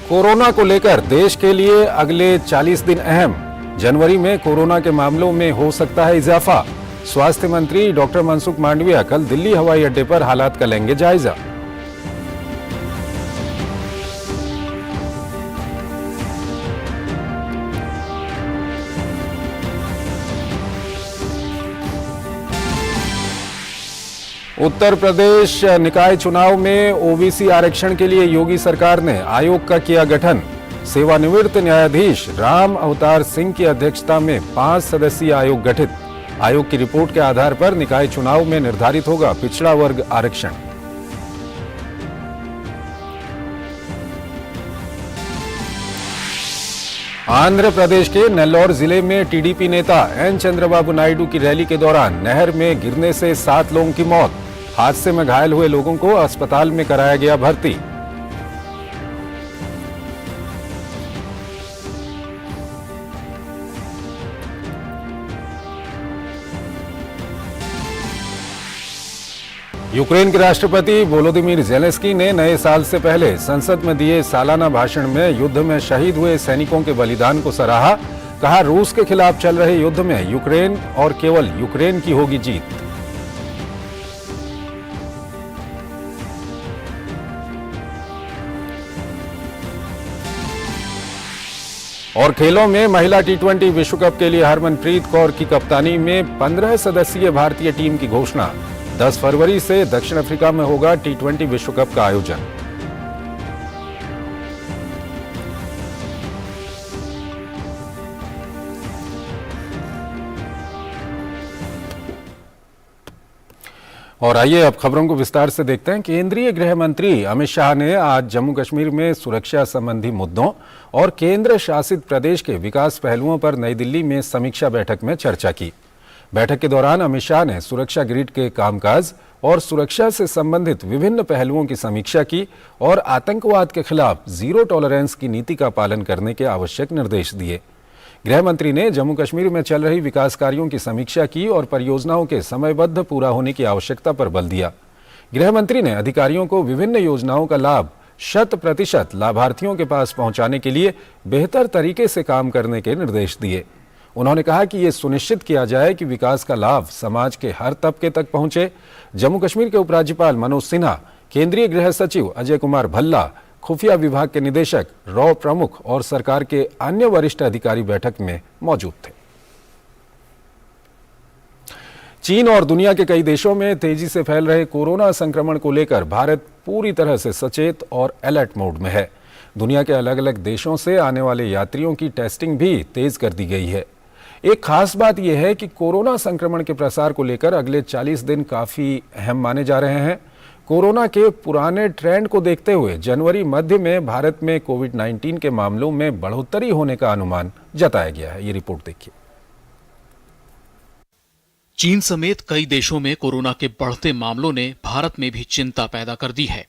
कोरोना को लेकर देश के लिए अगले 40 दिन अहम। जनवरी में कोरोना के मामलों में हो सकता है इजाफा। स्वास्थ्य मंत्री डॉक्टर मनसुख मांडविया कल दिल्ली हवाई अड्डे पर हालात का लेंगे जायजा। उत्तर प्रदेश निकाय चुनाव में ओबीसी आरक्षण के लिए योगी सरकार ने आयोग का किया गठन। सेवानिवृत्त न्यायाधीश राम अवतार सिंह की अध्यक्षता में 5 सदस्यीय आयोग गठित। आयोग की रिपोर्ट के आधार पर निकाय चुनाव में निर्धारित होगा पिछड़ा वर्ग आरक्षण। आंध्र प्रदेश के नेल्लोर जिले में टीडीपी नेता एन चंद्रबाबू नायडू की रैली के दौरान नहर में गिरने से 7 लोगों की मौत। हादसे में घायल हुए लोगों को अस्पताल में कराया गया भर्ती। यूक्रेन के राष्ट्रपति वोलोदिमीर ज़ेलेंस्की ने नए साल से पहले संसद में दिए सालाना भाषण में युद्ध में शहीद हुए सैनिकों के बलिदान को सराहा। कहा, रूस के खिलाफ चल रहे युद्ध में यूक्रेन और केवल यूक्रेन की होगी जीत। और खेलों में महिला टी20 विश्व कप के लिए हरमनप्रीत कौर की कप्तानी में 15 सदस्यीय भारतीय टीम की घोषणा। 10 फरवरी से दक्षिण अफ्रीका में होगा टी20 विश्व कप का आयोजन। और आइए अब खबरों को विस्तार से देखते हैं। केंद्रीय गृह मंत्री अमित शाह ने आज जम्मू कश्मीर में सुरक्षा संबंधी मुद्दों और केंद्र शासित प्रदेश के विकास पहलुओं पर नई दिल्ली में समीक्षा बैठक में चर्चा की। बैठक के दौरान अमित शाह ने सुरक्षा ग्रिड के कामकाज और सुरक्षा से संबंधित विभिन्न पहलुओं की समीक्षा की और आतंकवाद के खिलाफ जीरो टॉलरेंस की नीति का पालन करने के आवश्यक निर्देश दिए। गृह मंत्री ने जम्मू कश्मीर में चल रही विकास कार्यों की समीक्षा की और परियोजनाओं के समयबद्ध पूरा होने की आवश्यकता पर बल दिया। गृह मंत्री ने अधिकारियों को विभिन्न योजनाओं का लाभ 100% लाभार्थियों के पास पहुंचाने के लिए बेहतर तरीके से काम करने के निर्देश दिए। उन्होंने कहा कि ये सुनिश्चित किया जाए कि विकास का लाभ समाज के हर तबके तक पहुंचे। जम्मू कश्मीर के उपराज्यपाल मनोज सिन्हा, केंद्रीय गृह सचिव अजय कुमार भल्ला, खुफिया विभाग के निदेशक, रॉ प्रमुख और सरकार के अन्य वरिष्ठ अधिकारी बैठक में मौजूद थे। चीन और दुनिया के कई देशों में तेजी से फैल रहे कोरोना संक्रमण को लेकर भारत पूरी तरह से सचेत और अलर्ट मोड में है। दुनिया के अलग अलग देशों से आने वाले यात्रियों की टेस्टिंग भी तेज कर दी गई है। एक खास बात यह है कि कोरोना संक्रमण के प्रसार को लेकर अगले 40 दिन काफी अहम माने जा रहे हैं। कोरोना के पुराने ट्रेंड को देखते हुए जनवरी मध्य में भारत में कोविड-19 के मामलों में बढ़ोतरी होने का अनुमान जताया गया है। ये रिपोर्ट देखिए। चीन समेत कई देशों में कोरोना के बढ़ते मामलों ने भारत में भी चिंता पैदा कर दी है।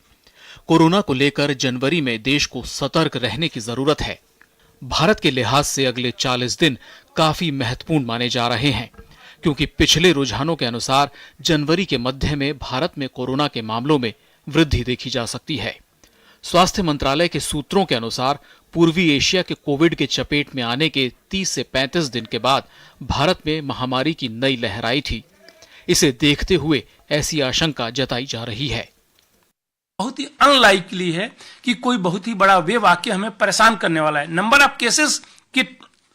कोरोना को लेकर जनवरी में देश को सतर्क रहने की जरूरत है। भारत के लिहाज से अगले 40 दिन काफी महत्वपूर्ण माने जा रहे हैं, क्योंकि पिछले रुझानों के अनुसार जनवरी के मध्य में भारत में कोरोना के मामलों में वृद्धि देखी जा सकती है। स्वास्थ्य मंत्रालय के सूत्रों के अनुसार पूर्वी एशिया के कोविड के चपेट में आने के 30 से 35 दिन के बाद भारत में महामारी की नई लहर आई थी। इसे देखते हुए ऐसी आशंका जताई जा रही है। बहुत ही अनलाइकली है कि कोई बहुत ही बड़ा वेव आके हमें परेशान करने वाला है। नंबर ऑफ केसेस के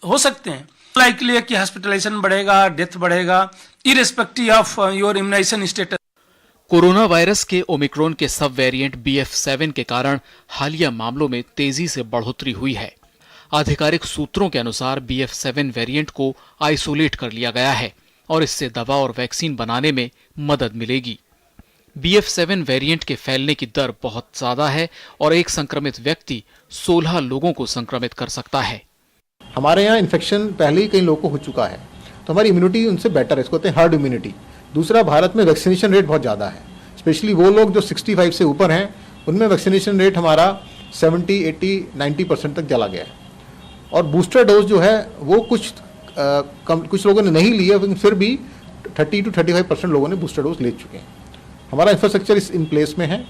हो सकते हैं, लाइकली है कि हॉस्पिटलाइजेशन बढ़ेगा, डेथ बढ़ेगा, irrespective of your immunisation status. Corona virus के ओमिक्रॉन के सब वेरिएंट BF7 के कारण हालिया मामलों में तेजी से बढ़ोतरी हुई है। आधिकारिक सूत्रों के अनुसार BF7 वेरिएंट को आइसोलेट कर लिया गया है और इससे दवा और वैक्सीन बनाने में मदद मिलेगी। BF7 वेरिएंट के फैलने की दर बहुत ज्यादा है और एक संक्रमित व्यक्ति 16 लोगों को संक्रमित कर सकता है। हमारे यहाँ इन्फेक्शन पहले ही कई लोगों को हो चुका है, तो हमारी इम्यूनिटी उनसे बेटर है, इसको कहते हैं हर्ड इम्यूनिटी। दूसरा, भारत में वैक्सीनेशन रेट बहुत ज़्यादा है, स्पेशली वो लोग जो 65 से ऊपर हैं, उनमें वैक्सीनेशन रेट हमारा 70, 80, 90% तक चला गया है। और बूस्टर डोज जो है वो कुछ लोगों ने नहीं लिया, लेकिन फिर भी 30 to 35% लोगों ने बूस्टर डोज ले चुके हैं। हमारा इंफ्रास्ट्रक्चर इस इन प्लेस में है,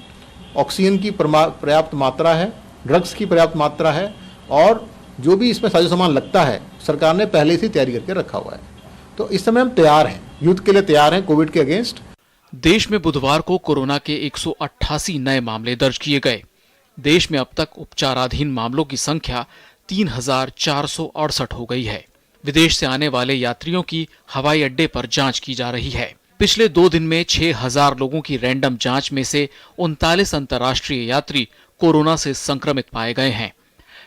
ऑक्सीजन की पर्याप्त मात्रा है, ड्रग्स की पर्याप्त मात्रा है, और जो भी इसमें साजो सामान लगता है सरकार ने पहले से तैयारी करके रखा हुआ है। तो इस समय हम तैयार हैं, युद्ध के लिए तैयार हैं कोविड के अगेंस्ट। देश में बुधवार को कोरोना के 188 नए मामले दर्ज किए गए। देश में अब तक उपचाराधीन मामलों की संख्या 3468 हो गई है। विदेश से आने वाले यात्रियों की हवाई अड्डे पर जांच की जा रही है। पिछले 2 दिन में 6000 लोगों की रैंडम जांच में से 39 अंतर्राष्ट्रीय यात्री कोरोना से संक्रमित पाए गए हैं।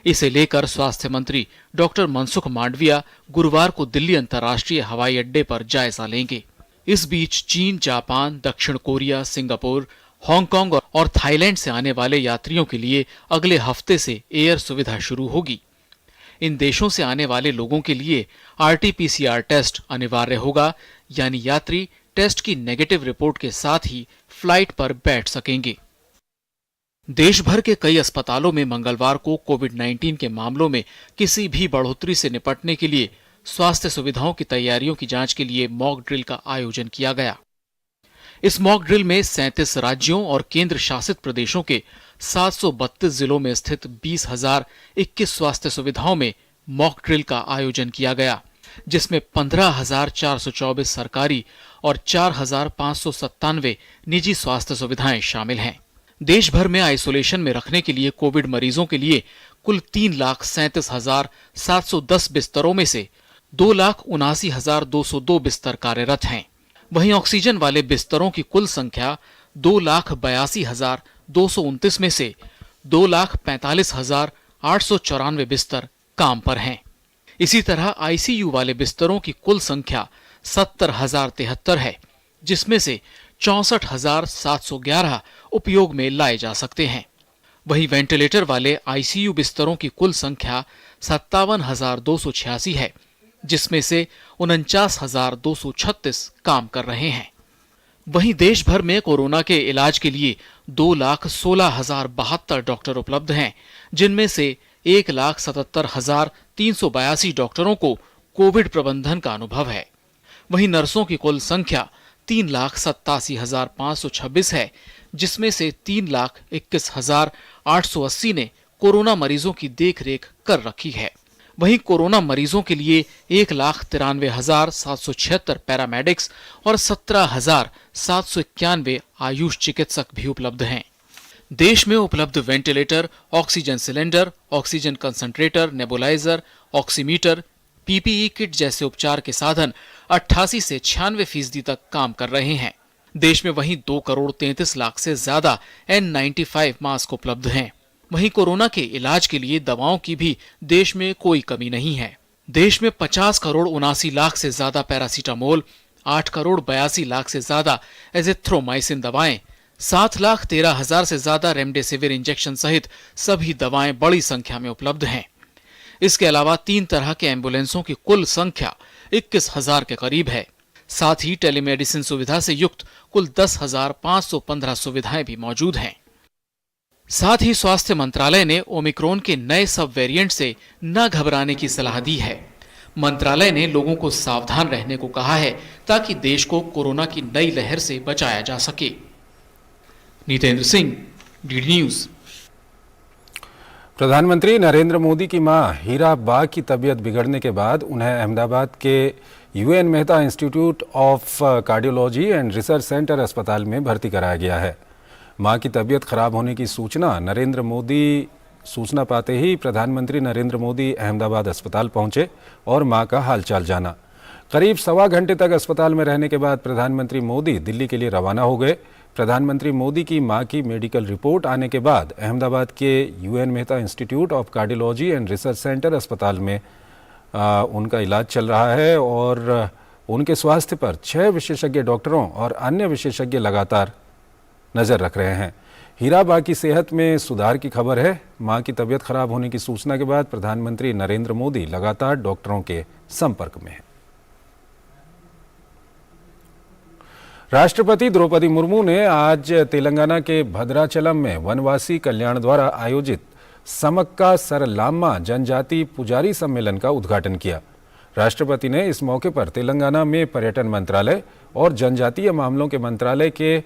इसे लेकर स्वास्थ्य मंत्री डॉक्टर मनसुख मांडविया गुरुवार को दिल्ली अंतर्राष्ट्रीय हवाई अड्डे पर जायजा लेंगे। इस बीच चीन, जापान, दक्षिण कोरिया, सिंगापुर, हांगकांग और थाईलैंड से आने वाले यात्रियों के लिए अगले हफ्ते से एयर सुविधा शुरू होगी। इन देशों से आने वाले लोगों के लिए RT-PCR टेस्ट अनिवार्य होगा, यानी यात्री टेस्ट की नेगेटिव रिपोर्ट के साथ ही फ्लाइट पर बैठ सकेंगे। देश भर के कई अस्पतालों में मंगलवार को कोविड-19 के मामलों में किसी भी बढ़ोतरी से निपटने के लिए स्वास्थ्य सुविधाओं की तैयारियों की जांच के लिए मॉक ड्रिल का आयोजन किया गया। इस मॉक ड्रिल में 37 राज्यों और केंद्र शासित प्रदेशों के 732 जिलों में स्थित 20,021 स्वास्थ्य सुविधाओं में मॉक ड्रिल का आयोजन किया गया, जिसमें 15,424 सरकारी और 4,597 निजी स्वास्थ्य सुविधाएं शामिल हैं। देश भर में आइसोलेशन में रखने के लिए कोविड मरीजों के लिए कुल 3,37,710 बिस्तरों में से 2,79,202 बिस्तर कार्यरत हैं। वहीं ऑक्सीजन वाले बिस्तरों की कुल संख्या 2,82,229 में से 2,45,894 बिस्तर काम पर हैं। इसी तरह ICU वाले बिस्तरों की कुल संख्या 70,073 है, जिसमें से 64,711 उपयोग में लाए जा सकते हैं। वहीं वेंटिलेटर वाले ICU बिस्तरों की कुल संख्या 57,286 है, जिसमें से 49,236 काम कर रहे हैं। वहीं देश भर में कोरोना के इलाज के लिए 2,16,072 डॉक्टर उपलब्ध हैं, जिनमें से 1,77,382 डॉक्टरों को कोविड प्रबंधन का अनुभव है। वहीं नर्सों की कुल संख्या 3,87,526 है, जिसमें से 3,21,880 ने कोरोना मरीजों की देखरेख कर रखी है। वहीं कोरोना मरीजों के लिए 1,93,776 पैरामेडिक्स और 17,791 आयुष चिकित्सक भी उपलब्ध हैं। देश में उपलब्ध ventilator, oxygen cylinder, oxygen concentrator, nebuliser, oximeter, PPE kit जैसे उपचार के साधन 88 से 96% तक काम कर रहे हैं। देश में वहीं 2,33,00,000 से ज्यादा N95 मास्क उपलब्ध हैं। वहीं कोरोना के इलाज के लिए दवाओं की भी देश में कोई कमी नहीं है। देश में 50,79,00,000 से ज्यादा पैरासीटामोल, 8,82,00,000 से ज्यादा एजिथ्रोमाइसिन दवाएं, 7,13,000 से ज्यादा रेमडेसिविर इंजेक्शन सहित सभी दवाएं बड़ी संख्या में उपलब्ध हैं। इसके अलावा 3 तरह के एम्बुलेंसों की कुल संख्या 21,000 के करीब है। साथ ही टेलीमेडिसिन सुविधा से युक्त कुल 10,515 सुविधाएं भी मौजूद हैं। साथ ही स्वास्थ्य मंत्रालय ने ओमिक्रॉन के नए सब वेरिएंट से न घबराने की सलाह दी है। मंत्रालय ने लोगों को सावधान रहने को कहा है ताकि देश को कोरोना की नई लहर से बचाया जा सके। Nitendra Singh, DD news. प्रधानमंत्री नरेंद्र मोदी की मां हीरा बाग की तबीयत बिगड़ने के बाद उन्हें अहमदाबाद के UN Mehta institute of cardiology and research centre अस्पताल में भर्ती कराया गया है। मां की तबीयत खराब होने की सूचना नरेंद्र मोदी सूचना पाते ही प्रधानमंत्री नरेंद्र मोदी अहमदाबाद अस्पताल पहुंचे और मां का हालचाल जाना। करीब सवा घंटे तक अस्पताल में रहने के बाद प्रधानमंत्री मोदी दिल्ली के लिए रवाना हो गए। प्रधानमंत्री मोदी की मां की मेडिकल रिपोर्ट आने के बाद अहमदाबाद के UN Mehta institute of cardiology and research centre अस्पताल में उनका इलाज चल रहा है और उनके स्वास्थ्य पर 6 विशेषज्ञ डॉक्टरों और अन्य विशेषज्ञ लगातार नजर रख रहे हैं। हीराबा की सेहत में सुधार की खबर है। मां की तबीयत खराब होने की सूचना के बाद प्रधानमंत्री नरेंद्र मोदी लगातार डॉक्टरों के संपर्क में हैं। राष्ट्रपति द्रौपदी मुर्मू ने आज तेलंगाना के भद्राचलम में वनवासी कल्याण द्वारा आयोजित समक्का सरलाम्मा जनजाति पुजारी सम्मेलन का उद्घाटन किया। राष्ट्रपति ने इस मौके पर तेलंगाना में पर्यटन मंत्रालय और जनजातीय मामलों के मंत्रालय के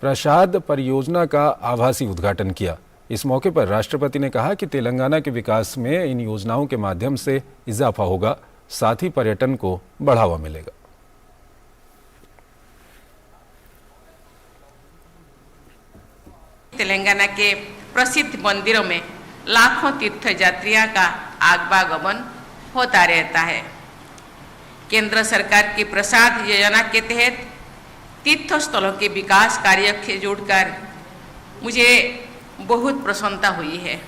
प्रसाद परियोजना का आभासी उद्घाटन किया। इस मौके पर राष्ट्रपति ने कहा कि तेलंगाना के विकास में इन योजनाओं के माध्यम से इजाफा होगा, साथ ही पर्यटन को बढ़ावा मिलेगा। तेलंगाना के प्रसिद्ध मंदिरों में लाखों तीर्थयात्रियों का आगमन होता रहता है। केंद्र सरकार की प्रसाद योजना के तहत तीर्थ स्थलों के विकास कार्य से जुड़कर मुझे बहुत प्रसन्नता हुई है।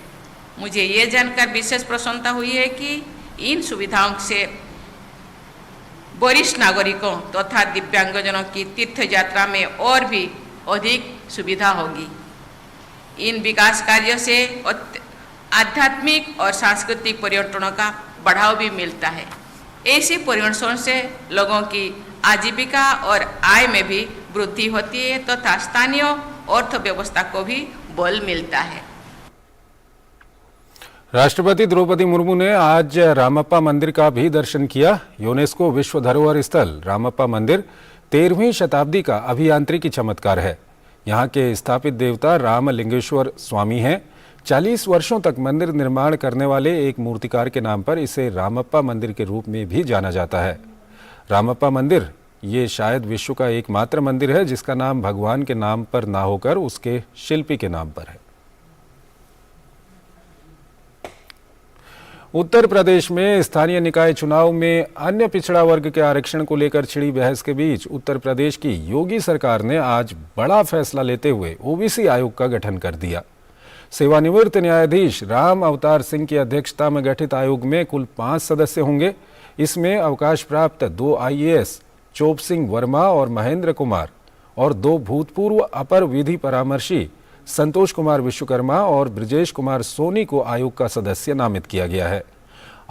मुझे ये जानकर विशेष प्रसन्नता हुई है कि इन सुविधाओं से वरिष्ठ नागरिकों तथा दिव्यांगजनों की तीर्थ यात्रा में और भी अधिक सुविधा होगी। इन विकास कार्यों से आध्यात्मिक और सांस्कृतिक पर्यटनों का बढ़ावा भी मिलता है। ऐसे पर्यटन से लोगों की आजीविका और आय में भी वृद्धि होती है तथा स्थानीय अर्थव्यवस्था को भी बल मिलता है। राष्ट्रपति द्रौपदी मुर्मू ने आज रामप्पा मंदिर का भी दर्शन किया। यूनेस्को विश्व धरोहर स्थल रामप्पा मंदिर 13वीं शताब्दी का अभियांत्रिकी चमत्कार है। यहाँ के स्थापित देवता रामलिंगेश्वर स्वामी हैं। 40 वर्षों तक मंदिर निर्माण करने वाले एक मूर्तिकार के नाम पर इसे रामप्पा मंदिर के रूप में भी जाना जाता है। रामप्पा मंदिर ये शायद विश्व का एकमात्र मंदिर है जिसका नाम भगवान के नाम पर ना होकर उसके शिल्पी के नाम पर है। उत्तर प्रदेश में स्थानीय निकाय चुनाव में अन्य पिछड़ा वर्ग के आरक्षण को लेकर छिड़ी बहस के बीच उत्तर प्रदेश की योगी सरकार ने आज बड़ा फैसला लेते हुए ओबीसी आयोग का गठन कर दिया। सेवानिवृत्त न्यायाधीश राम अवतार सिंह की अध्यक्षता में गठित आयोग में कुल 5 सदस्य होंगे। इसमें अवकाश प्राप्त 2 IAS चोप सिंह वर्मा और महेंद्र कुमार और 2 भूतपूर्व अपर विधि परामर्शी संतोष कुमार विश्वकर्मा और ब्रजेश कुमार सोनी को आयोग का सदस्य नामित किया गया है।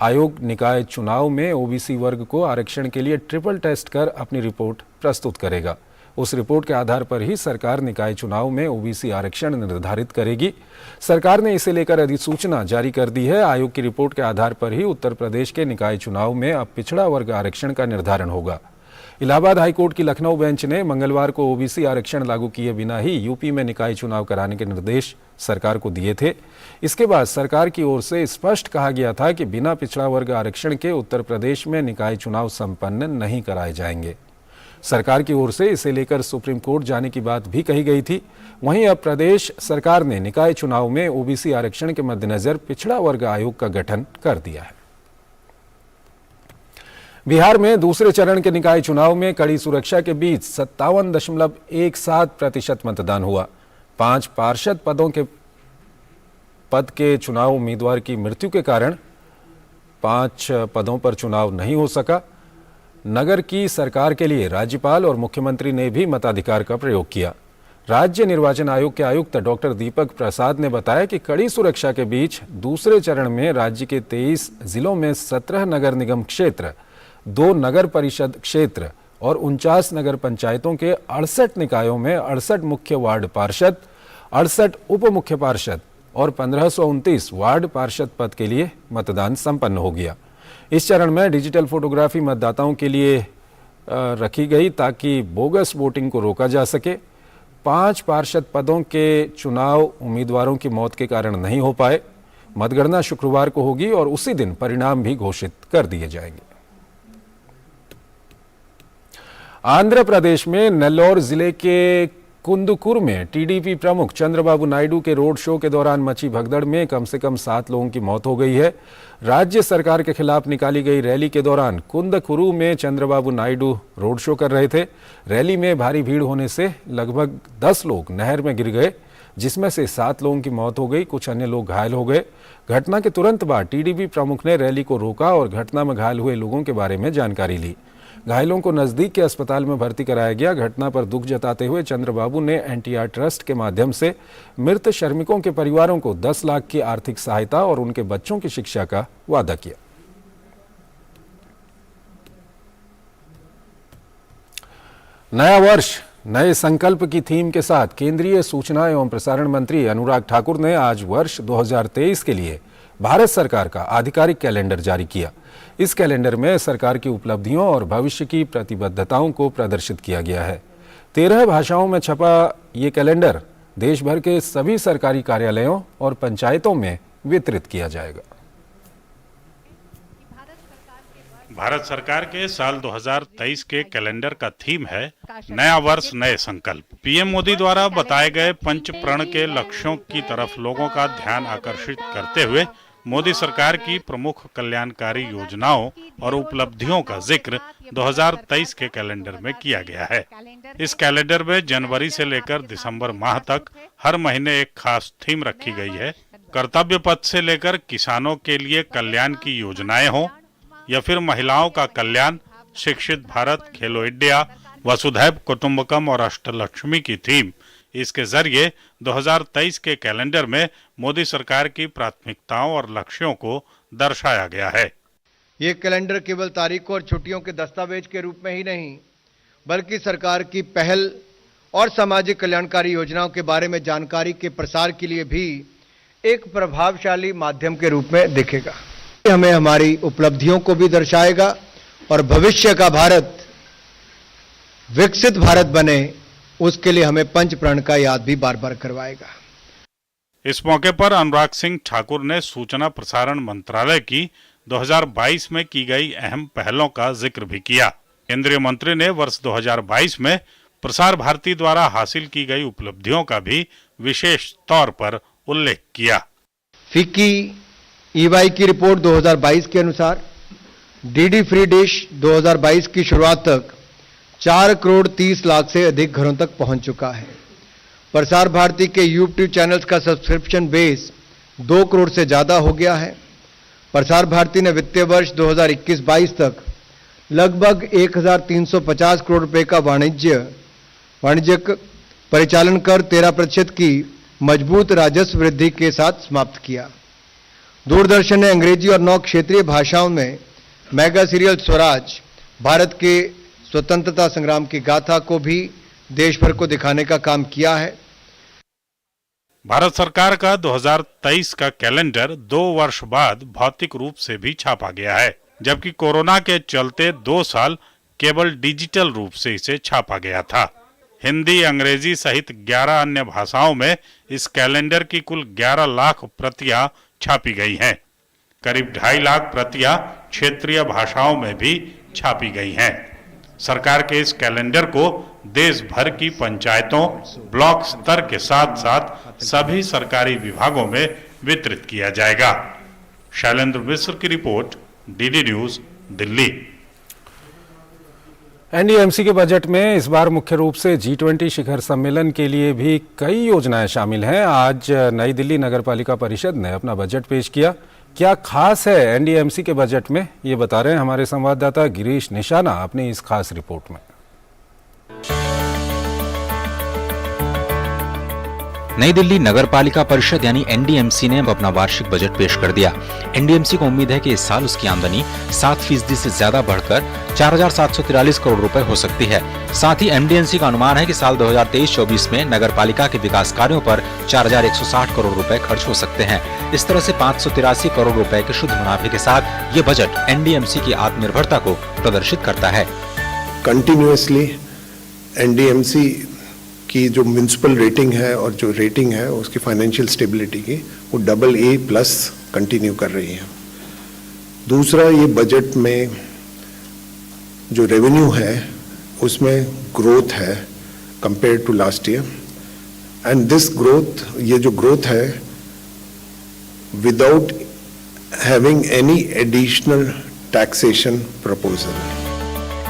आयोग निकाय चुनाव में ओबीसी वर्ग को आरक्षण के लिए ट्रिपल टेस्ट कर अपनी रिपोर्ट प्रस्तुत करेगा। उस रिपोर्ट के आधार पर ही सरकार निकाय चुनाव में ओबीसी आरक्षण निर्धारित करेगी। सरकार ने इसे लेकर अधिसूचना जारी कर दी है। आयोग की रिपोर्ट के आधार पर ही उत्तर प्रदेश के निकाय चुनाव में अब पिछड़ा वर्ग आरक्षण का निर्धारण होगा। इलाहाबाद हाईकोर्ट की लखनऊ बेंच ने मंगलवार को ओबीसी आरक्षण लागू किए बिना ही यूपी में निकाय चुनाव कराने के निर्देश सरकार को दिए थे। इसके बाद सरकार की ओर से स्पष्ट कहा गया था कि बिना पिछड़ा वर्ग आरक्षण के उत्तर प्रदेश में निकाय चुनाव संपन्न नहीं कराए जाएंगे। सरकार की ओर से इसे लेकर सुप्रीम कोर्ट जाने की बात भी कही गई थी। वहीं अब प्रदेश सरकार ने निकाय चुनाव में ओबीसी आरक्षण के मद्देनजर पिछड़ा वर्ग आयोग का गठन कर दिया है। बिहार में दूसरे चरण के निकाय चुनाव में कड़ी सुरक्षा के बीच 57.17% मतदान हुआ। 5 पार्षद पद के चुनाव उम्मीदवार की मृत्यु के कारण 5 पदों पर चुनाव नहीं हो सका। नगर की सरकार के लिए राज्यपाल और मुख्यमंत्री ने भी मताधिकार का प्रयोग किया। राज्य निर्वाचन आयोग के आयुक्त डॉक्टर दीपक प्रसाद ने बताया कि कड़ी सुरक्षा के बीच दूसरे चरण में राज्य के 23 जिलों में 17 नगर निगम क्षेत्र, 2 नगर परिषद क्षेत्र और 49 नगर पंचायतों के 68 निकायों में 68 मुख्य वार्ड पार्षद, 68 उप मुख्य पार्षद और 1529 वार्ड पार्षद पद के लिए मतदान संपन्न हो गया। इस चरण में डिजिटल फोटोग्राफी मतदाताओं के लिए रखी गई ताकि बोगस वोटिंग को रोका जा सके। 5 पार्षद पदों के चुनाव उम्मीदवारों की मौत के कारण नहीं हो पाए। मतगणना शुक्रवार को होगी और उसी दिन परिणाम भी घोषित कर दिए जाएंगे। आंध्र प्रदेश में नेल्लोर जिले के कुंदुकुर में टीडीपी प्रमुख चंद्रबाबू नायडू के रोड शो के दौरान मची भगदड़ में कम से कम 7 लोगों की मौत हो गई है। राज्य सरकार के खिलाफ निकाली गई रैली के दौरान कुंदकुरु में चंद्रबाबू नायडू रोड शो कर रहे थे। रैली में भारी भीड़ होने से लगभग 10 लोग नहर में गिर गए, जिसमें से 7 लोगों की मौत हो गई, कुछ अन्य लोग घायल हो गए। घटना के तुरंत बाद टीडीपी प्रमुख ने रैली को रोका और घटना में घायल हुए लोगों के बारे में जानकारी ली। घायलों को नजदीक के अस्पताल में भर्ती कराया गया। घटना पर दुख जताते हुए चंद्रबाबू ने एनटीआर ट्रस्ट के माध्यम से मृत श्रमिकों के परिवारों को 10 लाख की आर्थिक सहायता और उनके बच्चों की शिक्षा का वादा किया। नया वर्ष नए संकल्प की थीम के साथ केंद्रीय सूचना एवं प्रसारण मंत्री अनुराग ठाकुर ने आज वर्ष 2023 के लिए भारत सरकार का आधिकारिक कैलेंडर जारी किया। इस कैलेंडर में सरकार की उपलब्धियों और भविष्य की प्रतिबद्धताओं को प्रदर्शित किया गया है। 13 भाषाओं में छपा ये कैलेंडर देश भर के सभी सरकारी कार्यालयों और पंचायतों में वितरित किया जाएगा। भारत सरकार के साल 2023 के कैलेंडर का थीम है नया वर्ष नए संकल्प। पीएम मोदी द्वारा बताए गए पंच प्रण के लक्ष्यों की तरफ लोगों का ध्यान आकर्षित करते हुए मोदी सरकार की प्रमुख कल्याणकारी योजनाओं और उपलब्धियों का जिक्र 2023 के कैलेंडर में किया गया है। इस कैलेंडर में जनवरी से लेकर दिसंबर माह तक हर महीने एक खास थीम रखी गई है। कर्तव्य पथ से लेकर किसानों के लिए कल्याण की योजनाएं हों या फिर महिलाओं का कल्याण, शिक्षित भारत, खेलो इंडिया, वसुधैव कुटुंबकम और अष्टलक्ष्मी की थीम, इसके जरिए 2023 के कैलेंडर में मोदी सरकार की प्राथमिकताओं और लक्ष्यों को दर्शाया गया है। ये कैलेंडर केवल तारीखों और छुट्टियों के दस्तावेज के रूप में ही नहीं, बल्कि सरकार की पहल और सामाजिक कल्याणकारी योजनाओं के बारे में जानकारी के प्रसार के लिए भी एक प्रभावशाली माध्यम के रूप में दिखेगा। हमें हमारी उपलब्धियों को भी दर्शाएगा और भविष्य का भारत विकसित भारत बने, उसके लिए हमें पंच प्रण का याद भी बार बार करवाएगा। इस मौके पर अनुराग सिंह ठाकुर ने सूचना प्रसारण मंत्रालय की 2022 में की गई अहम पहलों का जिक्र भी किया। केंद्रीय मंत्री ने वर्ष 2022 में प्रसार भारती द्वारा हासिल की गई उपलब्धियों का भी विशेष तौर पर उल्लेख किया। फिक्की ईवाई की रिपोर्ट 2022 के अनुसार डीडी फ्री डिश 2022 की शुरुआत तक 4 करोड़ 30 लाख से अधिक घरों तक पहुंच चुका है। प्रसार भारती के यूट्यूब चैनल्स का सब्सक्रिप्शन बेस 2 करोड़ से ज्यादा हो गया है। प्रसार भारती ने वित्तीय वर्ष 2021-22 तक लगभग 1350 करोड़ रुपए का वाणिज्यिक परिचालन कर 13% की मजबूत राजस्व वृद्धि के साथ समाप्त किया। दूरदर्शन ने अंग्रेजी और 9 क्षेत्रीय भाषाओं में मेगा सीरियल स्वराज, भारत के स्वतंत्रता संग्राम की गाथा को भी देश भर को दिखाने का काम किया है। भारत सरकार का 2023 का कैलेंडर 2 वर्ष बाद भौतिक रूप से भी छापा गया है, जबकि कोरोना के चलते 2 साल केवल डिजिटल रूप से इसे छापा गया था। हिंदी, अंग्रेजी सहित 11 अन्य भाषाओं में इस कैलेंडर की कुल 11 लाख प्रतियां छापी गई हैं। करीब 2.5 लाख प्रतियां क्षेत्रीय भाषाओं में भी छापी गई हैं। सरकार के इस कैलेंडर को देश भर की पंचायतों, ब्लॉक स्तर के साथ साथ सभी सरकारी विभागों में वितरित किया जाएगा। शैलेंद्र मिश्र की report, DD news, Delhi. NDMC के बजट में इस बार मुख्य रूप से G20 शिखर सम्मेलन के लिए भी कई योजनाएं शामिल हैं। आज नई दिल्ली नगरपालिका परिषद ने अपना बजट पेश किया। क्या खास है एनडीएमसी के बजट में, ये बता रहे हैं हमारे संवाददाता गिरीश निशाना अपनी इस खास रिपोर्ट में। नई दिल्ली नगरपालिका परिषद यानी एनडीएमसी ने अपना वार्षिक बजट पेश कर दिया। एनडीएमसी को उम्मीद है कि इस साल उसकी आमदनी 7% से ज्यादा बढ़कर 4,743 करोड़ रुपए हो सकती है। साथ ही एनडीएमसी का अनुमान है कि साल 2023-24 में नगरपालिका के विकास कार्यों पर 4,160 करोड़ रुपए खर्च हो सकते हैं। इस तरह से 583 करोड़ रुपए के शुद्ध मुनाफे के साथ ये बजट एनडीएमसी की आत्मनिर्भरता को प्रदर्शित करता है। कंटिन्यूअसली एनडीएमसी की जो म्यूनिसिपल रेटिंग है और जो रेटिंग है उसकी फाइनेंशियल स्टेबिलिटी की, वो AA+ कंटिन्यू कर रही है। दूसरा, ये बजट में जो रेवेन्यू है उसमें ग्रोथ है compared to last year. And this growth, ये जो growth है, without having any additional taxation proposal.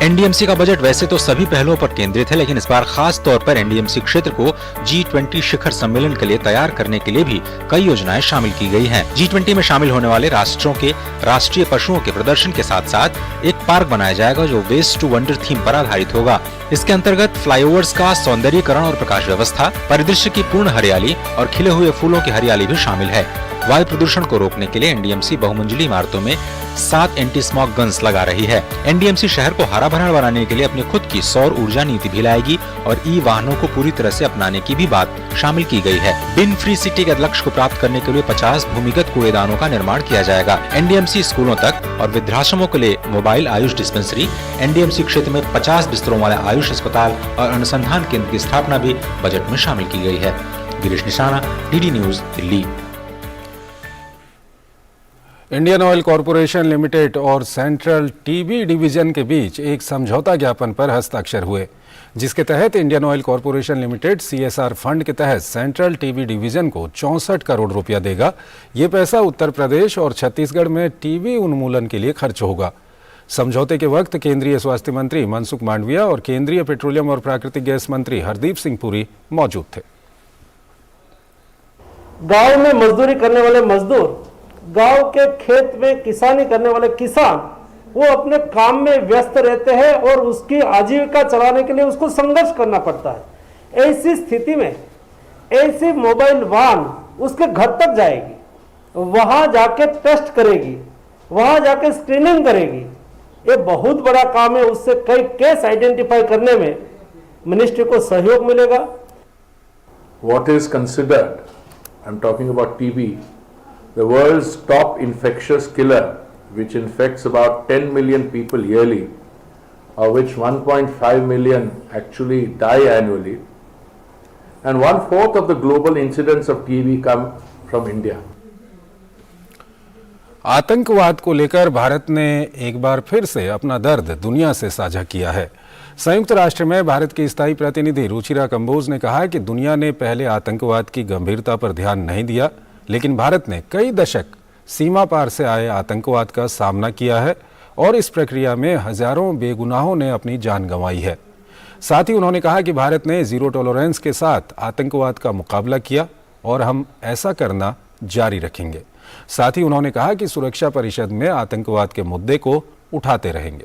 NDMC का बजट वैसे तो सभी पहलुओं पर केंद्रित है, लेकिन इस बार खास तौर पर एनडीएमसी क्षेत्र को G20 शिखर सम्मेलन के लिए तैयार करने के लिए भी कई योजनाएं शामिल की गई हैं। G20 में शामिल होने वाले राष्ट्रों के राष्ट्रीय पशुओं के प्रदर्शन के साथ साथ एक पार्क बनाया जाएगा जो वेस्ट टू वंडर थीम पर आधारित होगा। इसके अंतर्गत फ्लाईओवर्स का सौंदर्यीकरण और प्रकाश व्यवस्था, परिदृश्य की पूर्ण हरियाली और खिले हुए फूलों की हरियाली भी शामिल है। वायु प्रदूषण को रोकने के लिए एनडीएमसी बहुमंजिली इमारतों में 7 एंटी स्मॉग गन्स लगा रही है। एनडीएमसी शहर को हरा भरा बनाने के लिए अपनी खुद की सौर ऊर्जा नीति भी लाएगी और ई वाहनों को पूरी तरह से अपनाने की भी बात शामिल की गई है। बिन फ्री सिटी के लक्ष्य को प्राप्त करने के लिए 50 भूमिगत कूड़ेदानों का निर्माण किया जाएगा। एनडीएमसी स्कूलों तक और वृद्धाश्रमों के लिए मोबाइल आयुष डिस्पेंसरी, एनडीएमसी क्षेत्र में 50 बिस्तरों वाले आयुष अस्पताल और अनुसंधान केंद्र की स्थापना भी बजट में शामिल की गई है। गिरीश निशाना, DD news, Delhi. Indian oil corporation limited और सेंट्रल टीबी डिवीजन के बीच एक समझौता ज्ञापन पर हस्ताक्षर हुए, जिसके तहत Indian oil corporation limited CSR fund के तहत सेंट्रल टीबी डिवीजन को 64 करोड़ रुपया देगा। ये पैसा उत्तर प्रदेश और छत्तीसगढ़ में टीबी उन्मूलन के लिए खर्च होगा। समझौते के वक्त केंद्रीय स्वास्थ्य मंत्री मनसुख मांडविया और केंद्रीय पेट्रोलियम और प्राकृतिक गैस मंत्री हरदीप सिंह पुरी मौजूद थे। गांव में मजदूरी करने वाले मजदूर, गांव के खेत में किसानी करने वाले किसान, वो अपने काम में व्यस्त रहते हैं और उसकी आजीविका चलाने के लिए उसको संघर्ष करना पड़ता है। ऐसी स्थिति में ऐसी मोबाइल वाहन उसके घर तक जाएगी, वहां जाके टेस्ट करेगी, वहां जाके स्क्रीनिंग करेगी। ये बहुत बड़ा काम है। उससे कई केस आइडेंटिफाई करने में मिनिस्ट्री को सहयोग मिलेगा। What is considered, I'm talking about TB, the world's top infectious killer, which infects about 10 million people yearly, of which 1.5 million actually die annually, and 1/4 of the global incidence of TB come from India. आतंकवाद को लेकर भारत ने एक बार फिर से अपना दर्द दुनिया से साझा किया है। संयुक्त राष्ट्र में भारत की स्थायी प्रतिनिधि रुचिरा कंबोज ने कहा कि दुनिया ने पहले आतंकवाद की गंभीरता पर ध्यान नहीं दिया, लेकिन भारत ने कई दशक सीमा पार से आए आतंकवाद का सामना किया है और इस प्रक्रिया में हजारों बेगुनाहों ने अपनी जान गंवाई है। साथ ही उन्होंने कहा कि भारत ने जीरो टॉलरेंस के साथ आतंकवाद का मुकाबला किया और हम ऐसा करना जारी रखेंगे। साथ ही उन्होंने कहा कि सुरक्षा परिषद में आतंकवाद के मुद्दे को उठाते रहेंगे।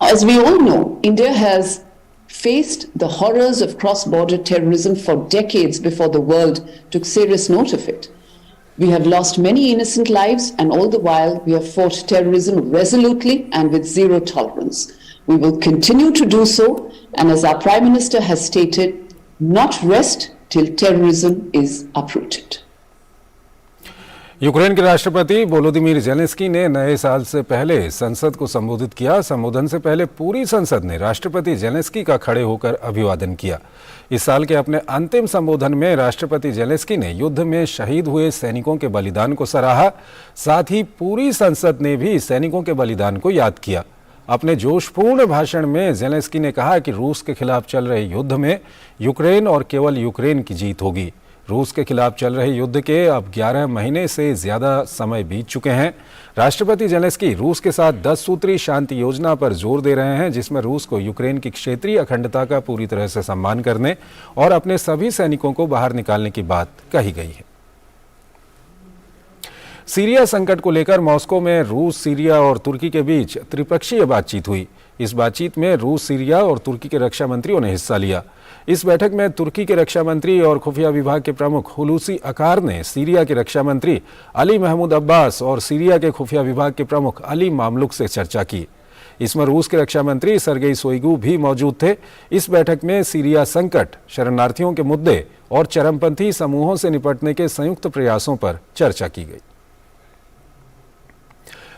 As we all know, India has faced the horrors of cross-border terrorism for decades before the world took serious note of it. We have lost many innocent lives, and all the while we have fought terrorism resolutely and with zero tolerance. We will continue to do so, and as our Prime Minister has stated, not rest till terrorism is uprooted. Ukraine के राष्ट्रपति Volodymyr Zelensky ने नए साल से पहले संसद को संबोधित किया। संबोधन से पहले पूरी संसद ने राष्ट्रपति जेलेंस्की का खड़े होकर अभिवादन किया। इस साल के अपने अंतिम संबोधन में राष्ट्रपति जेलेंस्की ने युद्ध में शहीद हुए सैनिकों के बलिदान को सराहा। साथ ही पूरी संसद ने भी सैनिकों के बलिदान को याद किया। अपने जोशपूर्ण भाषण में जेलेंस्की ने कहा कि रूस के खिलाफ चल रहे युद्ध में यूक्रेन और केवल यूक्रेन की जीत होगी। रूस के खिलाफ चल रहे युद्ध के अब 11 महीने से ज्यादा समय बीत चुके हैं। राष्ट्रपति जेलेंस्की रूस के साथ 10 सूत्री शांति योजना पर जोर दे रहे हैं, जिसमें रूस को यूक्रेन की क्षेत्रीय अखंडता का पूरी तरह से सम्मान करने और अपने सभी सैनिकों को बाहर निकालने की बात कही गई है। सीरिया संकट को लेकर मॉस्को में रूस, सीरिया और तुर्की के बीच त्रिपक्षीय बातचीत हुई। इस बातचीत में रूस, सीरिया और तुर्की के रक्षा मंत्रियों ने हिस्सा लिया। इस बैठक में तुर्की के रक्षा मंत्री और खुफिया विभाग के प्रमुख हुलूसी अकार ने सीरिया के रक्षा मंत्री अली महमूद अब्बास और सीरिया के खुफिया विभाग के प्रमुख अली मामलुक से चर्चा की। इसमें रूस के रक्षा मंत्री सरगेई शोइगु भी मौजूद थे। इस बैठक में सीरिया संकट, शरणार्थियों के मुद्दे और चरमपंथी समूहों से निपटने के संयुक्त प्रयासों पर चर्चा की गई।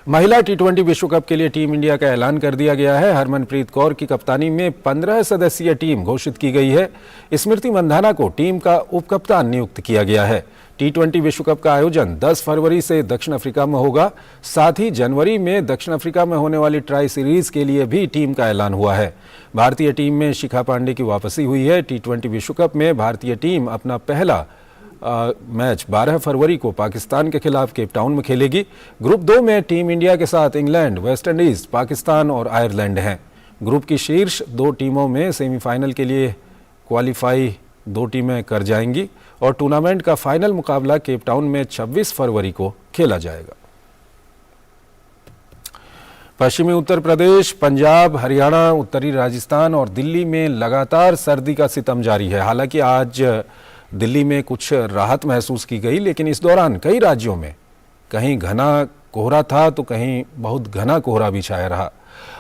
महिला टी20 विश्व कप के लिए टीम इंडिया का ऐलान कर दिया गया है। हरमनप्रीत कौर की कप्तानी में 15 सदस्यीय टीम घोषित की गई है। स्मृति मंधाना को टीम का उपकप्तान नियुक्त किया गया है। टी20 विश्व कप का आयोजन 10 फरवरी से दक्षिण अफ्रीका में होगा। साथ ही जनवरी में दक्षिण अफ्रीका में होने वाली ट्राई सीरीज के लिए भी टीम का ऐलान हुआ है। भारतीय टीम में शिखा पांडे की वापसी हुई है। टी20 विश्व कप में भारतीय टीम अपना पहला मैच 12 फरवरी को पाकिस्तान के खिलाफ केप टाउन में खेलेगी। ग्रुप 2 में टीम इंडिया के साथ इंग्लैंड, वेस्ट इंडीज, पाकिस्तान और आयरलैंड हैं। ग्रुप की शीर्ष 2 टीमों में सेमीफाइनल के लिए क्वालिफाई 2 टीमें कर जाएंगी और टूर्नामेंट का फाइनल मुकाबला केप टाउन में 26 फरवरी को खेला जाएगा। पश्चिमी उत्तर प्रदेश, पंजाब, हरियाणा, उत्तरी राजस्थान और दिल्ली में लगातार सर्दी का सितम जारी है। हालांकि आज दिल्ली में कुछ राहत महसूस की गई, लेकिन इस दौरान कई राज्यों में कहीं घना कोहरा था तो कहीं बहुत घना कोहरा भी छाया रहा।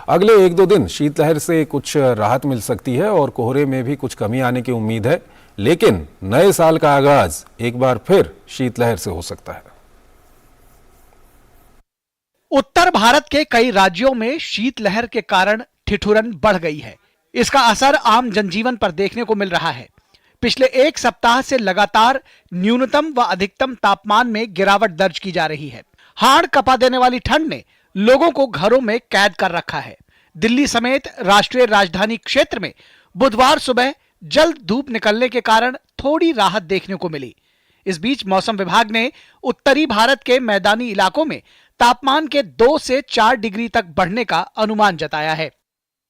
अगले 1-2 दिन शीतलहर से कुछ राहत मिल सकती है और कोहरे में भी कुछ कमी आने की उम्मीद है, लेकिन नए साल का आगाज एक बार फिर शीतलहर से हो सकता है। उत्तर भारत के कई राज्यों में शीतलहर के कारण ठिठुरन बढ़ गई है। इसका असर आम जनजीवन पर देखने को मिल रहा है। पिछले 1 सप्ताह से लगातार न्यूनतम व अधिकतम तापमान में गिरावट दर्ज की जा रही है। हाड़ कपा देने वाली ठंड ने लोगों को घरों में कैद कर रखा है। दिल्ली समेत राष्ट्रीय राजधानी क्षेत्र में बुधवार सुबह जल्द धूप निकलने के कारण थोड़ी राहत देखने को मिली। इस बीच मौसम विभाग ने उत्तरी भारत के मैदानी इलाकों में तापमान के 2 से 4 डिग्री तक बढ़ने का अनुमान जताया है।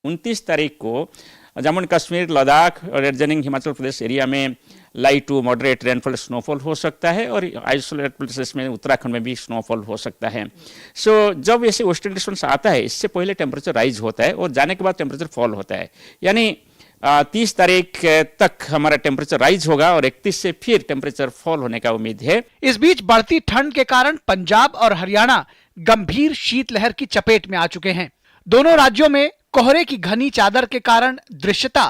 29 तारीख को जम्मू एंड कश्मीर, लद्दाख और एडजनिंग हिमाचल प्रदेश एरिया में light to moderate rainfall snowfall हो सकता है और आइसोलेटेड प्लेसेस में उत्तराखंड में भी स्नोफॉल हो सकता है। जब ऐसे वेस्टर्न डिस्टेंस आता है, इससे पहले टेम्परेचर राइज होता है और जाने के बाद टेम्परेचर फॉल होता है। यानी 30 तारीख तक हमारा टेम्परेचर राइज होगा और 31 से फिर टेम्परेचर फॉल होने का उम्मीद है। इस बीच बढ़ती ठंड के कारण पंजाब और हरियाणा गंभीर शीतलहर की चपेट में आ चुके हैं। दोनों राज्यों में कोहरे की घनी चादर के कारण दृश्यता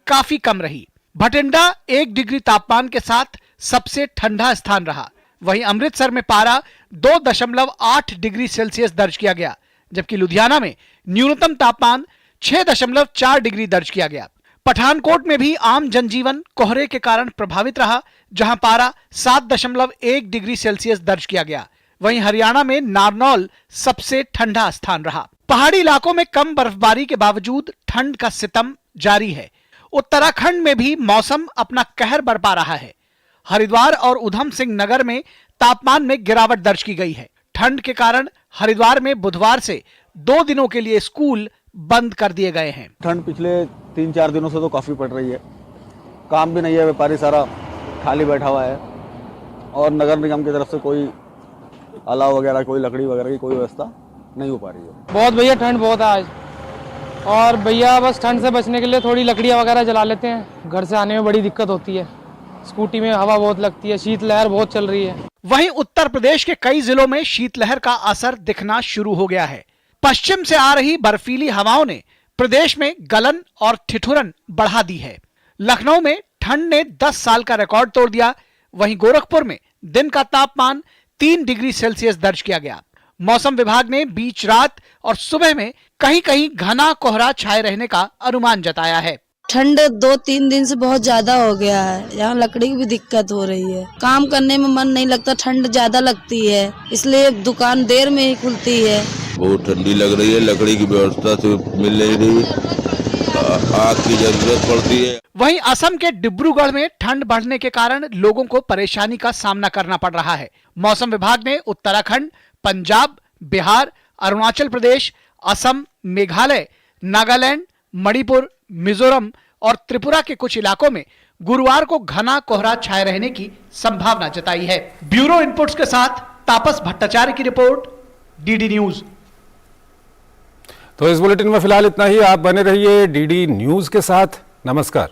काफी कम रही। भटिंडा 1 डिग्री तापमान के साथ सबसे ठंडा स्थान रहा। वहीं अमृतसर में पारा 2.8 डिग्री सेल्सियस दर्ज किया गया, जबकि लुधियाना में न्यूनतम तापमान 6.4 डिग्री दर्ज किया गया। पठानकोट में भी आम जनजीवन कोहरे के कारण प्रभावित रहा, जहां पारा 7.1 डिग्री सेल्सियस दर्ज किया गया। वहीं हरियाणा में नारनौल सबसे ठंडा स्थान रहा। पहाड़ी इलाकों में कम बर्फबारी के बावजूद ठंड का सितम जारी है। उत्तराखंड में भी मौसम अपना कहर बरपा रहा है। हरिद्वार और उधम सिंह नगर में तापमान में गिरावट दर्ज की गई है। ठंड के कारण हरिद्वार में बुधवार से 2 दिनों के लिए स्कूल बंद कर दिए गए हैं। ठंड पिछले 3-4 दिनों से तो काफी पड़ रही है। काम भी नहीं है, व्यापारी सारा खाली बैठा हुआ है और नगर निगम की तरफ से कोई अलाव वगैरह, कोई लकड़ी वगैरह की कोई व्यवस्था नहीं हो पा रही है। बहुत भैया ठंड बहुत है आज, और भैया बस ठंड से बचने के लिए थोड़ी लकड़ियाँ वगैरह जला लेते हैं। घर से आने में बड़ी दिक्कत होती है, स्कूटी में हवा बहुत लगती है, शीतलहर बहुत चल रही है। वहीं उत्तर प्रदेश के कई जिलों में शीतलहर का असर दिखना शुरू हो गया है। पश्चिम से आ रही बर्फीली हवाओं ने प्रदेश में गलन और ठिठुरन बढ़ा दी है। लखनऊ में ठंड ने 10 साल का रिकॉर्ड तोड़ दिया। वहीं गोरखपुर में दिन का तापमान 3 डिग्री सेल्सियस दर्ज किया गया। मौसम विभाग ने बीच रात और सुबह में कहीं कहीं घना कोहरा छाए रहने का अनुमान जताया है। ठंड 2-3 दिन से बहुत ज्यादा हो गया है। यहाँ लकड़ी की भी दिक्कत हो रही है। काम करने में मन नहीं लगता, ठंड ज्यादा लगती है, इसलिए दुकान देर में ही खुलती है। बहुत ठंडी लग रही है, लकड़ी की व्यवस्था से मिल नहीं रही, आग की जरूरत पड़ती है। वहीं असम के डिब्रूगढ़ में ठंड बढ़ने के कारण लोगों को परेशानी का सामना करना पड़ रहा है। मौसम विभाग ने उत्तराखंड, पंजाब, बिहार, अरुणाचल प्रदेश, असम, मेघालय, नागालैंड, मणिपुर, मिजोरम और त्रिपुरा के कुछ इलाकों में गुरुवार को घना कोहरा छाए रहने की संभावना जताई है। ब्यूरो इनपुट्स के साथ तापस भट्टाचार्य की रिपोर्ट, डीडी न्यूज। तो इस बुलेटिन में फिलहाल इतना ही। आप बने रहिए डीडी न्यूज के साथ। नमस्कार।